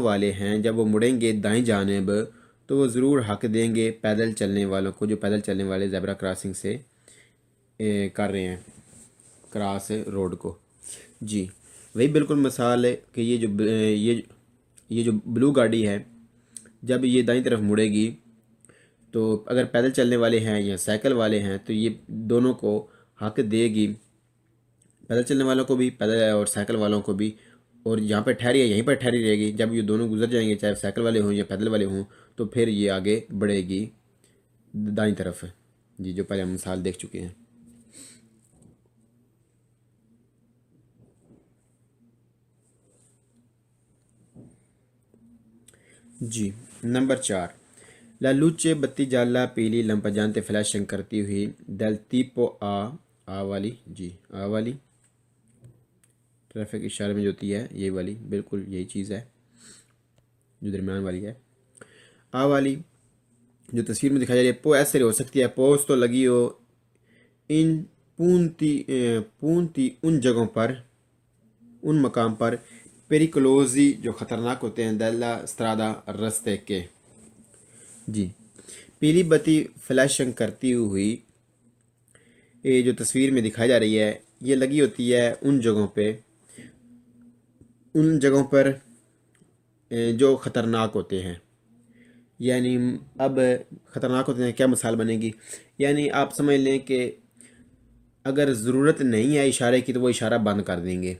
والے ہیں جب وہ مڑیں گے دائیں جانب تو وہ ضرور حق دیں گے پیدل چلنے والوں کو، جو پیدل چلنے والے زیبرا کراسنگ سے کر رہے ہیں کراس روڈ کو۔ جی وہی بالکل مثال ہے کہ یہ جو بلو گاڑی ہے جب یہ دائیں طرف مڑے گی تو اگر پیدل چلنے والے ہیں یا سائیکل والے ہیں تو یہ دونوں کو حق دے گی، پیدل چلنے والوں کو بھی پیدل اور سائیکل والوں کو بھی، اور جہاں پہ ٹھہری ہے یہیں پر ٹھہری رہے گی۔ جب یہ دونوں گزر جائیں گے چاہے سائیکل والے ہوں یا پیدل والے ہوں تو پھر یہ آگے بڑھے گی دائیں طرف، جی جو پہلے ہم مثال دیکھ چکے ہیں۔ جی نمبر 4، لا لوچے بتی جالا پیلی لمپا جانتے فلیشنگ کرتی ہوئی دل تیپو آ والی، جی آ والی ٹریفک اشارے میں جو ہوتی ہے یہ والی، بالکل یہی چیز ہے جو درمیان والی ہے۔ آ والی جو تصویر میں دکھائی جا رہی ہے پو ایسے ہو سکتی ہے، پوز تو لگی ہو ان پونتی ان جگہوں پر، ان مقام پر پیریکلوزی جو خطرناک ہوتے ہیں دلا استرادا رستے کے۔ جی پیلی بتی فلیشنگ کرتی ہوئی یہ جو تصویر میں دکھائی جا رہی ہے یہ لگی ہوتی ہے ان جگہوں پر جو خطرناک ہوتے ہیں۔ یعنی اب خطرناک ہوتے ہیں کیا مثال بنے گی، یعنی آپ سمجھ لیں کہ اگر ضرورت نہیں ہے اشارے کی تو وہ اشارہ بند کر دیں گے،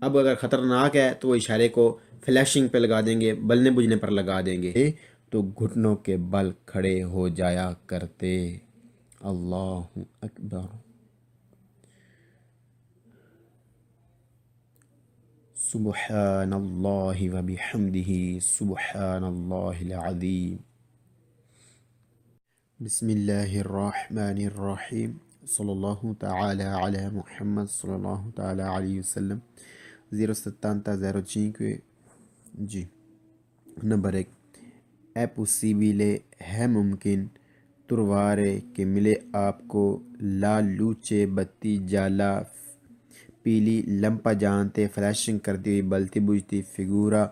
اب اگر خطرناک ہے تو وہ اشارے کو فلیشنگ پہ لگا دیں گے، بلنے بجھنے پر لگا دیں گے تو گھٹنوں کے بل کھڑے ہو جایا کرتے۔ اللہ اکبر۔ سبحان اللہ و بحمدہ سبحان اللہ العظیم۔ بسم اللہ الرحمن الرحیم، صلی اللہ تعالی علی محمد صلی اللہ تعالی علیہ وسلم۔ 070-05 جی نمبر 1، ہے پوسیبile ہے ممکن تروارے کہ ملے آپ کو لا لوچے بتی جالا پیلی لمپا جانتے فلیشنگ کرتی ہوئی بلتی بجھتی فگورا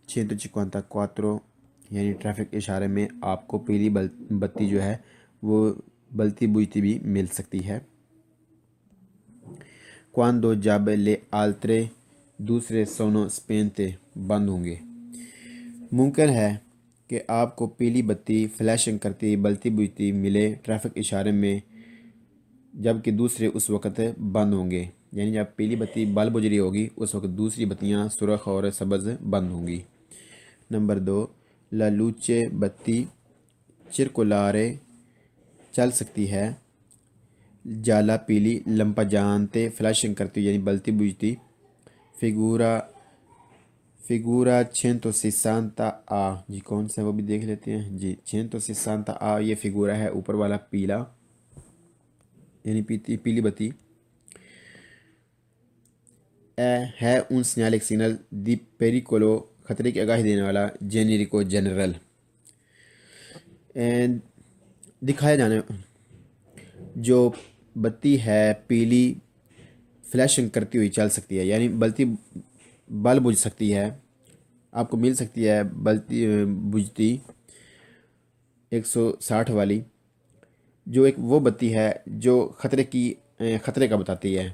154 یعنی ٹریفک اشارے میں آپ کو پیلی بتی جو ہے وہ بلتی بجھتی بھی مل سکتی ہے۔ Quando جب le altre دوسرے sono spente بند ہوں گے۔ ممکن ہے کہ آپ کو پیلی بتی فلیشنگ کرتی بلتی بجھتی ملے ٹریفک اشارے میں، جبکہ دوسرے اس وقت بند ہوں گے، یعنی جب پیلی بتی بل بجھ رہی ہوگی اس وقت دوسری بتیاں سرخ اور سبز بند ہوں گی۔ نمبر 2، لا لوچے بتی چرکولارے چل سکتی ہے، جالا پیلی لمپا جانتے فلیشنگ کرتی یعنی بلتی بجھتی، فیگورا 160 آ، جی کون سا وہ بھی دیکھ لیتے ہیں، جی 160 آ یہ فیگورا ہے، اوپر والا پیلا یعنی پیلی بتی ہے ان سینیالک سگنل دی پیریکولو خطرے کی آگاہی دینے والا، جینیریکو جنرل دکھایا جانے جو بتی ہے پیلی فلیشنگ کرتی ہوئی چل سکتی ہے، یعنی بلتی بل بجھ سکتی ہے، آپ کو مل سکتی ہے بلتی بجھتی 160 والی، جو ایک وہ بتی ہے جو خطرے کا بتاتی ہے،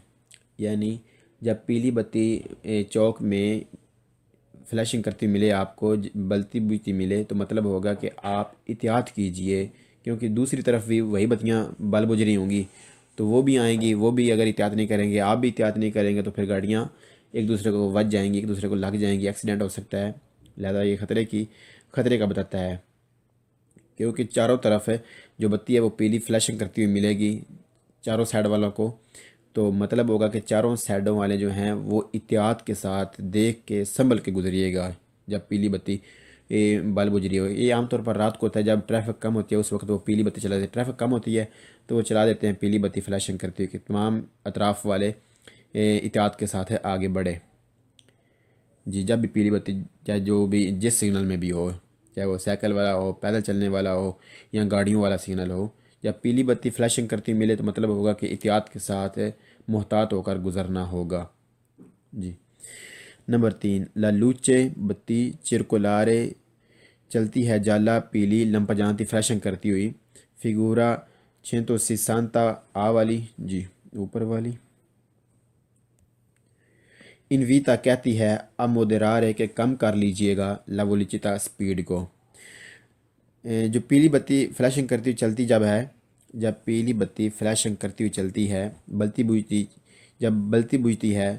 یعنی جب پیلی بتی چوک میں فلیشنگ کرتی ملے آپ کو، بلتی بجھتی ملے، تو مطلب ہوگا کہ آپ احتیاط کیجئے، کیونکہ دوسری طرف بھی وہی بتیاں بل بجھ رہی ہوں گی تو وہ بھی آئیں گی، وہ بھی اگر احتیاط نہیں کریں گے، آپ بھی احتیاط نہیں کریں گے تو پھر گاڑیاں ایک دوسرے کو وج جائیں گی، ایک دوسرے کو لگ جائیں گی، ایکسیڈنٹ ہو سکتا ہے۔ لہذا یہ خطرے کا بتاتا ہے، کیونکہ چاروں طرف جو بتی ہے وہ پیلی فلیشنگ کرتی ہوئی ملے گی چاروں سائڈ والوں کو، تو مطلب ہوگا کہ چاروں سائڈوں والے جو ہیں وہ احتیاط کے ساتھ دیکھ کے سنبھل کے گزریے گا جب پیلی بتی بل بجھ رہی ہو۔ یہ عام طور پر رات کو ہوتا ہے، جب ٹریفک کم ہوتی ہے اس وقت وہ پیلی بتی چلا دیتے ہیں، ٹریفک کم ہوتی ہے تو وہ چلا دیتے ہیں پیلی بتی فلیشنگ کرتی ہوئی کہ تمام اطراف والے احتیاط کے ساتھ آگے بڑھے۔ جی جب بھی پیلی بتی چاہے جو بھی جس سگنل میں بھی ہو، چاہے وہ سائیکل والا ہو، پیدل چلنے والا ہو یا گاڑیوں والا سگنل ہو، جب پیلی بتی فلیشنگ کرتی ملے تو مطلب ہوگا کہ احتیاط کے ساتھ محتاط ہو کر گزرنا ہوگا۔ جی نمبر 3، لا لوچے بتی چرکولارے چلتی ہے جالا پیلی لمپجانتی فلیشنگ کرتی ہوئی، فیگورا 160 آ والی، جی اوپر والی۔ انویتا کہتی ہے اب مودرارے کہ کم کر لیجئے گا لا ویلوچیتا سپیڈ کو۔ جو پیلی بتی فلیشنگ کرتی ہوئی چلتی جب پیلی بتی فلیشنگ کرتی ہوئی چلتی ہے جب بلتی بجھتی ہے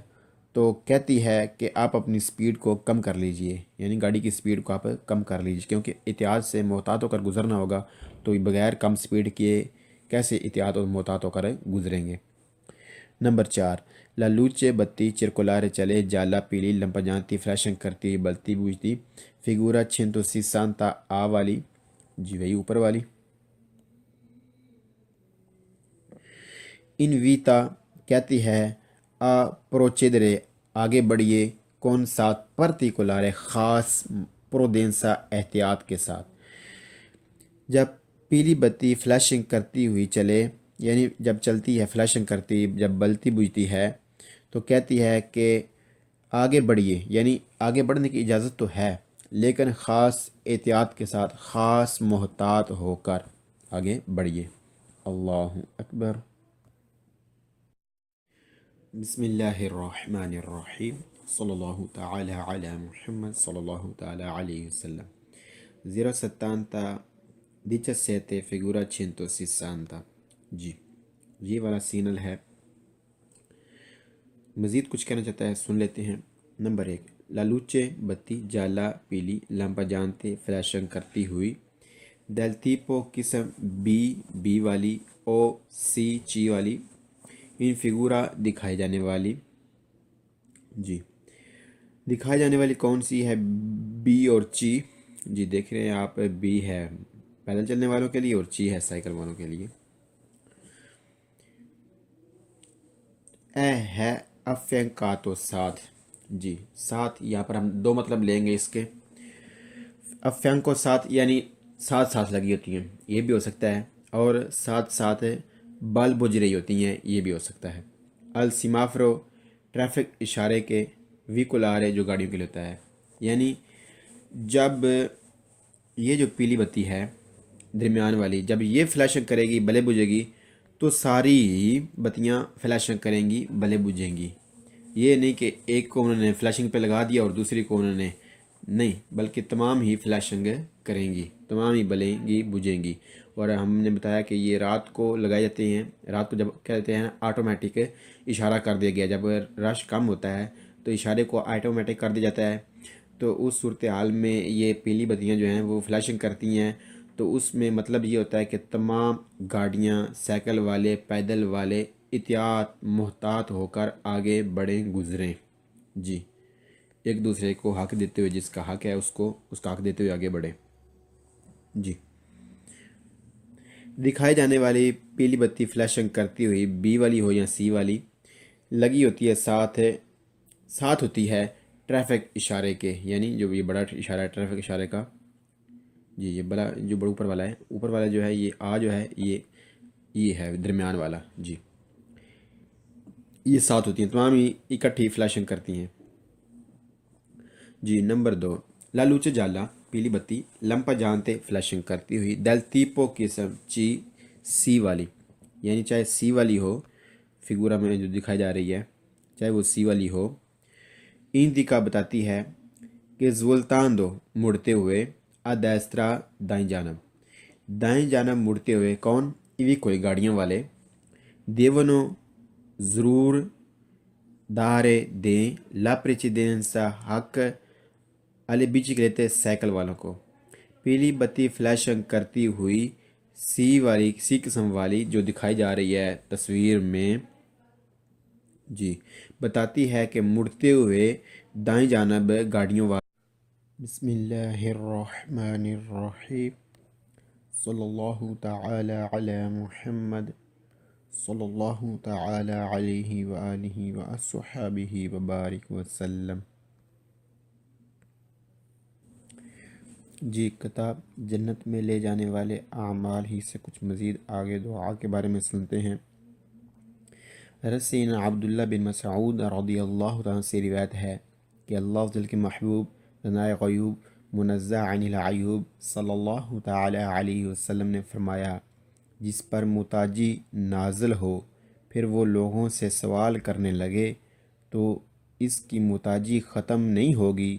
تو کہتی ہے کہ آپ اپنی سپیڈ کو کم کر لیجئے، یعنی گاڑی کی سپیڈ کو آپ کم کر لیجئے، کیونکہ احتیاط سے محتاط ہو کر گزرنا ہوگا، تو بغیر کم سپیڈ کیے کیسے احتیاط اور محتاط ہو کر گزریں گے۔ نمبر 4، لا لوچے بتی چرکولارے چلے جالا پیلی لمپجانتی فلیشنگ کرتی بلتی بجھتی، فیگورا 160 آ والی، جی وہی اوپر والی۔ انویتا کہتی ہے آ پروچیدرے آگے بڑھیے کون ساتھ پرتیکولارے خاص پرودینسا احتیاط کے ساتھ۔ جب پیلی بتی فلیشنگ کرتی ہوئی چلے، یعنی جب چلتی ہے فلیشنگ کرتی جب بلتی بجھتی ہے تو کہتی ہے کہ آگے بڑھیے، یعنی آگے بڑھنے کی اجازت تو ہے لیکن خاص احتیاط کے ساتھ، خاص محتاط ہو کر آگے بڑھیے۔ اللہ اکبر۔ بسم اللہ الرحمن الرحیم، صلی اللہ تعالی علی محمد صلی اللہ تعالی علیہ وسلم۔ 070 17 figura 160، جی یہ والا سینل ہے۔ مزید کچھ کہنا چاہتا ہے، سن لیتے ہیں۔ نمبر 1، لا لوچے بتی جالا پیلی لمپجانتے فلیشنگ کرتی ہوئی، del tipo قسم بی والی، او سی چی والی، ان فگورا دکھائی جانے والی، جی دکھائی جانے والی کون سی ہے، بی اور چی، جی دیکھ رہے ہیں آپ، بی ہے پیدل چلنے والوں کے لیے اور چی ہے سائیکل والوں کے لیے۔ اے ہے افینکاتو ساتھ، جی ساتھ یہاں پر ہم دو مطلب لیں گے اس کے۔ افینکو ساتھ یعنی ساتھ ساتھ لگی ہوتی ہیں، یہ بھی ہو سکتا ہے، اور ساتھ ساتھ بل بجھ رہی ہوتی ہیں، یہ بھی ہو سکتا ہے۔ السیمافرو ٹریفک اشارے کے، ویکولارے جو گاڑیوں کے لیے ہوتا ہے، یعنی جب یہ جو پیلی بتی ہے درمیان والی جب یہ فلیشنگ کرے گی بلے بجھے گی تو ساری بتیاں فلیشنگ کریں گی بلے بجھیں گی۔ یہ نہیں کہ ایک کو انہوں نے فلیشنگ پہ لگا دیا اور دوسری کو انہوں نے نہیں، بلکہ تمام ہی فلیشنگ کریں گی، تمام ہی بلیں گی بجھیں گی۔ اور ہم نے بتایا کہ یہ رات کو لگائے جاتے ہیں، رات کو جب کہتے ہیں آٹومیٹک اشارہ کر دیا گیا، جب رش کم ہوتا ہے تو اشارے کو آٹومیٹک کر دیا جاتا ہے، تو اس صورتحال میں یہ پیلی بتیاں جو ہیں وہ فلیشنگ کرتی ہیں۔ تو اس میں مطلب یہ ہوتا ہے کہ تمام گاڑیاں، سائیکل والے، پیدل والے احتیاط محتاط ہو کر آگے بڑھیں گزریں، جی، ایک دوسرے کو حق دیتے ہوئے، جس کا حق ہے اس کو اس کا حق دیتے ہوئے آگے بڑھیں، جی۔ دکھائی جانے والی پیلی بتی فلیشنگ کرتی ہوئی بی والی ہو یا سی والی لگی ہوتی ہے، ساتھ ہوتی ہے ٹریفک اشارے کے، یعنی جو یہ بڑا اشارہ ہے ٹریفک اشارے کا، جی، یہ بڑا جو بڑا اوپر والا ہے، اوپر والا جو ہے یہ آ جو ہے یہ ہے درمیان والا، جی، یہ ساتھ ہوتی ہیں، تمام ہی اکٹھی فلیشنگ کرتی ہیں، جی۔ نمبر 2، لا لوچے جالا پیلی بتی لمپا جانتے فلیشنگ کرتی ہوئی دل تیپو قسم چی سی والی، یعنی چاہے سی والی ہو، فگورہ میں جو دکھائی جا رہی ہے چاہے وہ سی والی ہو، این کا بتاتی ہے کہ زولتان دو مڑتے ہوئے ادیسترا دائیں جانب مڑتے ہوئے، کون؟ ایوی کوئی گاڑیوں والے، دیونو ضرور دارے دیں لا پریچیدنسا حق الے بیچ لیتے سائیکل والوں کو۔ پیلی بتی فلیشنگ کرتی ہوئی سی قسم والی جو دکھائی جا رہی ہے تصویر میں، جی، بتاتی ہے کہ مڑتے ہوئے دائیں جانب گاڑیوں والے۔ بسم اللہ الرحمن الرحیم، صلی اللہ تعالی علی محمد، صلی اللہ تعالی علیہ وآلہ وصحبہ وبارک وسلم۔ جی، کتاب جنت میں لے جانے والے اعمال ہی سے کچھ مزید آگے دعا کے بارے میں سنتے ہیں۔ سیدنا عبداللہ بن مسعود رضی اللہ عنہ سے روایت ہے کہ اللہ افضل کے محبوب رنائے غیوب منزہ عن العیوب صلی اللہ تعالی علیہ وسلم نے فرمایا، جس پر محتاجی نازل ہو پھر وہ لوگوں سے سوال کرنے لگے تو اس کی محتاجی ختم نہیں ہوگی،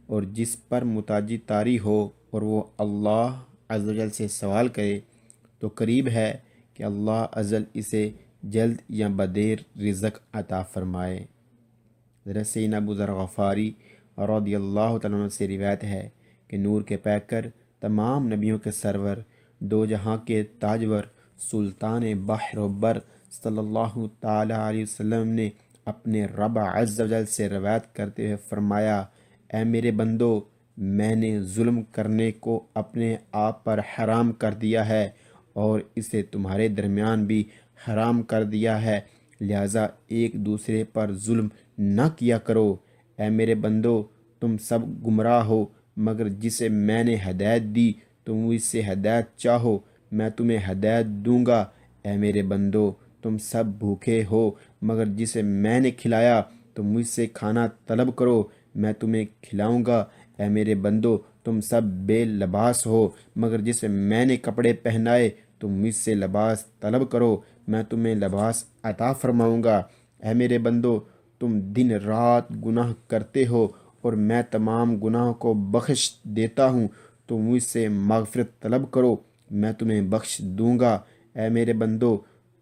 اور جس پر محتاجی طاری ہو اور وہ اللہ عز و جل سے سوال کرے تو قریب ہے کہ اللہ عز و جل اسے جلد یا بدیر رزق عطا فرمائے۔ سیدنا ابو ذر غفاری رضی اللہ تعالیٰ عنہ سے روایت ہے کہ نور کے پیکر، تمام نبیوں کے سرور، دو جہاں کے تاجور، سلطان بحر و بر صلی اللہ تعالیٰ علیہ وسلم نے اپنے رب عز و جل سے روایت کرتے ہوئے فرمایا، اے میرے بندو، میں نے ظلم کرنے کو اپنے آپ پر حرام کر دیا ہے اور اسے تمہارے درمیان بھی حرام کر دیا ہے، لہٰذا ایک دوسرے پر ظلم نہ کیا کرو۔ اے میرے بندو، تم سب گمراہ ہو مگر جسے میں نے ہدایت دی تم مجھ سے ہدایت چاہو میں تمہیں ہدایت دوں گا۔ اے میرے بندو، تم سب بھوکے ہو مگر جسے میں نے کھلایا تم مجھ سے کھانا طلب کرو میں تمہیں کھلاؤں گا۔ اے میرے بندو، تم سب بے لباس ہو مگر جسے میں نے کپڑے پہنائے تم مجھ سے لباس طلب کرو میں تمہیں لباس عطا فرماؤں گا۔ اے میرے بندو، تم دن رات گناہ کرتے ہو اور میں تمام گناہوں کو بخش دیتا ہوں، تم مجھ سے مغفرت طلب کرو میں تمہیں بخش دوں گا۔ اے میرے بندو،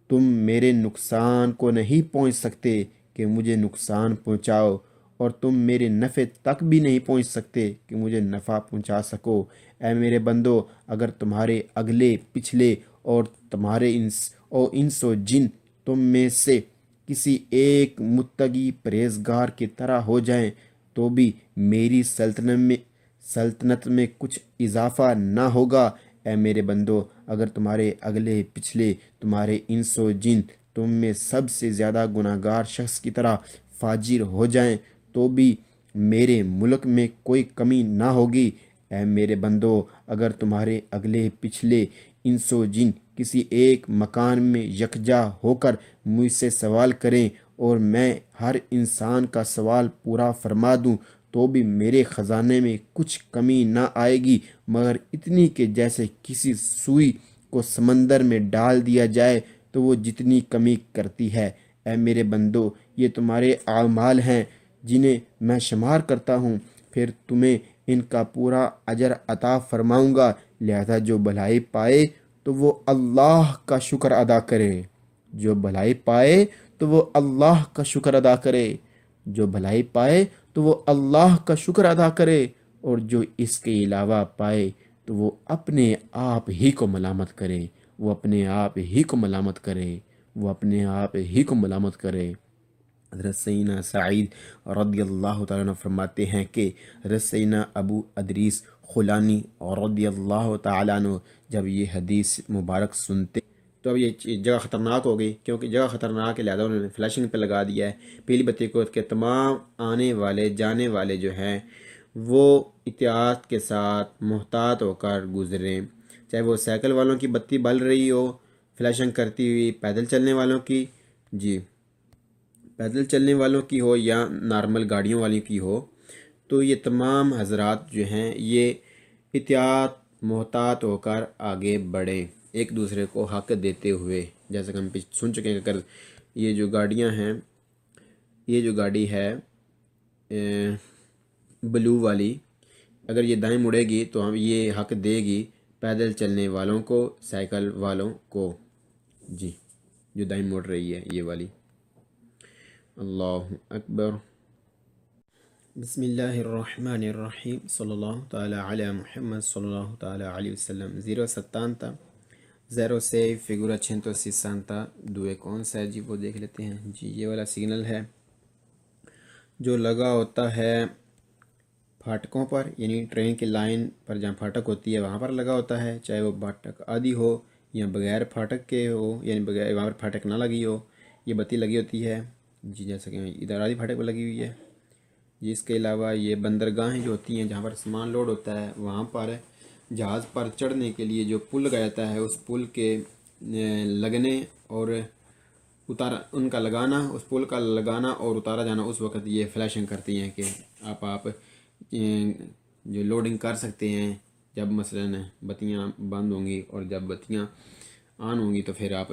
تم میرے نقصان کو نہیں پہنچ سکتے کہ مجھے نقصان پہنچاؤ، اور تم میرے نفع تک بھی نہیں پہنچ سکتے کہ مجھے نفع پہنچا سکو۔ اے میرے بندو، اگر تمہارے اگلے پچھلے اور تمہارے انس و جن تم میں سے کسی ایک متقی پرہیزگار کی طرح ہو جائیں تو بھی میری سلطنت میں کچھ اضافہ نہ ہوگا۔ اے میرے بندو، اگر تمہارے اگلے پچھلے تمہارے انس و جن تم میں سب سے زیادہ گناہگار شخص کی طرح فاجر ہو جائیں تو بھی میرے ملک میں کوئی کمی نہ ہوگی۔ اے میرے بندو، اگر تمہارے اگلے پچھلے انس و جن کسی ایک مکان میں یکجا ہو کر مجھ سے سوال کریں اور میں ہر انسان کا سوال پورا فرما دوں تو بھی میرے خزانے میں کچھ کمی نہ آئے گی مگر اتنی کہ جیسے کسی سوئی کو سمندر میں ڈال دیا جائے تو وہ جتنی کمی کرتی ہے۔ اے میرے بندو، یہ تمہارے اعمال ہیں جنہیں میں شمار کرتا ہوں، پھر تمہیں ان کا پورا اجر عطا فرماؤں گا، لہذا جو بھلائی پائے تو وہ اللہ کا شکر ادا کرے۔ جو بھلائی پائے تو وہ اللہ کا شکر ادا کرے۔ جو بھلائی پائے تو وہ اللہ کا شکر ادا کرے، اور جو اس کے علاوہ پائے تو وہ اپنے آپ ہی کو ملامت کرے۔ وہ اپنے آپ ہی کو ملامت کرے۔ وہ اپنے آپ ہی کو ملامت کرے۔ حضرت سیدنا سعید رضی اللہ تعالیٰ عنہ فرماتے ہیں کہ حضرت سیدنا ابو ادریس خولانی رضی اللہ تعالیٰ عنہ جب یہ حدیث مبارک سنتے تو اب یہ جگہ خطرناک ہو گئی، کیونکہ جگہ خطرناک ہے، لہٰذا انہوں نے فلیشنگ پہ لگا دیا ہے پیلی بتی کو کہ تمام آنے والے جانے والے جو ہیں وہ احتیاط کے ساتھ محتاط ہو کر گزریں، چاہے وہ سائیکل والوں کی بتی بل رہی ہو فلیشنگ کرتی ہوئی، پیدل چلنے والوں کی پیدل چلنے والوں کی ہو یا نارمل گاڑیوں والی کی ہو، تو یہ تمام حضرات جو ہیں یہ احتیاط محتاط ہو کر آگے بڑھیں، ایک دوسرے کو حق دیتے ہوئے، جیسا کہ ہم سن چکے ہیں۔ اگر یہ جو گاڑیاں ہیں، یہ جو گاڑی ہے بلو والی، اگر یہ دائیں مڑے گی تو ہم یہ حق دے گی پیدل چلنے والوں کو، سائیکل والوں کو، جو دائیں مڑ رہی ہے یہ والی۔ اللہ اکبر۔ بسم اللہ الرحمن الرحیم، صلی اللہ تعالیٰ علی محمد صلی اللہ تعالیٰ علیہ وسلم۔ 070 0 سے فگورا 160 دوے کون سا ہے جی وہ دیکھ لیتے ہیں جی۔ یہ والا سگنل ہے جو لگا ہوتا ہے پھاٹکوں پر، یعنی ٹرین کی لائن پر جہاں پھاٹک ہوتی ہے وہاں پر لگا ہوتا ہے، چاہے وہ پھاٹک آدھی ہو یا بغیر پھاٹک کے ہو، یعنی بغیر وہاں پر پھاٹک نہ لگی ہو، یہ بتی لگی ہوتی ہے جی، جیسا کہ ادھر آدھی پھاٹک پر لگی ہوئی ہے جی۔ اس کے علاوہ یہ بندرگاہیں جو ہوتی ہیں جہاں پر سامان لوڈ ہوتا ہے، وہاں پر جہاز پر چڑھنے کے لیے جو پل لگایا جاتا ہے، اس پل کے لگنے اور ان کا لگانا، اس پل کا لگانا اور اتارا جانا، اس وقت یہ فلیشنگ کرتی ہیں کہ آپ جو لوڈنگ کر سکتے ہیں۔ جب مثلاً بتیاں بند ہوں گی اور جب بتیاں آن ہوں گی تو پھر آپ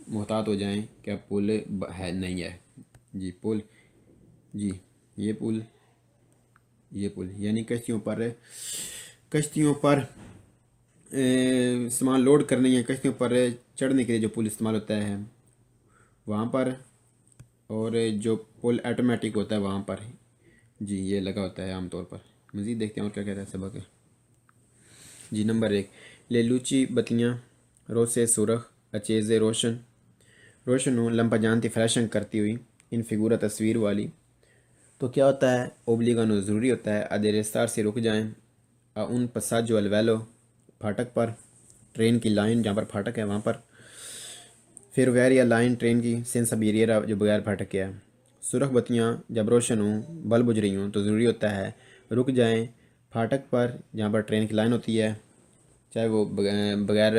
محتاط ہو جائیں کہ اب پل ہے نہیں ہے جی۔ پل جی، یہ پل یعنی کشتیوں پر سامان لوڈ کرنے یا کشتیوں پر چڑھنے کے لیے جو پل استعمال ہوتا ہے وہاں پر، اور جو پل آٹومیٹک ہوتا ہے وہاں پر جی یہ لگا ہوتا ہے عام طور پر۔ مزید دیکھتے ہیں اور کیا کہتا ہے سبق جی۔ نمبر 1، لیلوچی بتیاں روسے سرخ اچیزے روشن ہوں لمپا جانتی فلیشنگ کرتی ہوئی، ان فگورا تصویر والی، تو کیا ہوتا ہے اوبلیگانو ضروری ہوتا ہے ادیرستار سے رک جائیں ان پساجو الویلو پھاٹک پر، ٹرین کی لائن جہاں پر پھاٹک ہے وہاں پر، پھر ویریا لائن ٹرین کی سینسا بیریرا جو بغیر پھاٹک کے ہے۔ سرخ بتیاں جب روشن ہوں بل بجھ رہی ہوں تو ضروری ہوتا ہے رک جائیں پھاٹک پر جہاں پر ٹرین کی لائن ہوتی ہے، چاہے وہ بغیر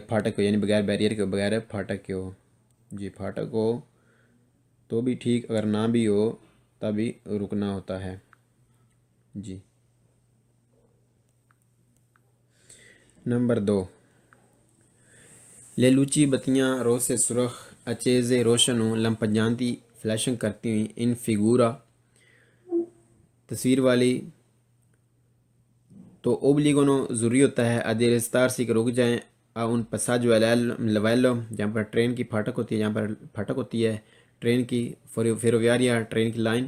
پھاٹک ہو، یعنی بغیر بیریئر کے ہو، بغیر پھاٹک کے ہو جی۔ پھاٹک ہو تو بھی ٹھیک، اگر نہ بھی ہو تبھی رکنا ہوتا ہے جی۔ نمبر 2، لیلوچی بتیاں روز سے سرخ اچیزے روشن ہوں لمپجانتی فلیشنگ کرتی ہوئی، ان فگورا تصویر والی، تو اوبلیگونو ضروری ہوتا ہے ادیرستار سے کہ رک جائیں ان پساجو لویلو جہاں پر ٹرین کی پھاٹک ہوتی ہے، جہاں پر پھاٹک ہوتی ہے ٹرین کی، فیرویاریا ٹرین کی لائن،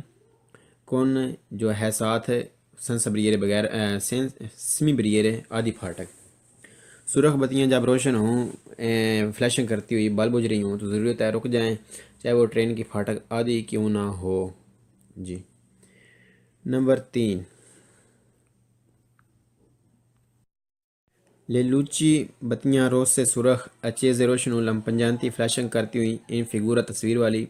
کون جو ہے ساتھ سنس بریرے بغیر سمی بریرے آدھی پھاٹک۔ سرخ بتیاں جب روشن ہوں فلیشنگ کرتی ہوئی بل بجھ رہی ہوں تو ضروری ہوتا ہے رک جائیں چاہے وہ ٹرین کی پھاٹک آدھی کیوں نہ ہو جی۔ نمبر 3، لیلوچی بتیاں روز سے سرخ اچیزے روشن ہوں لمپجانتی فلیشنگ کرتی ہوئی، ان فگورا تصویر والی،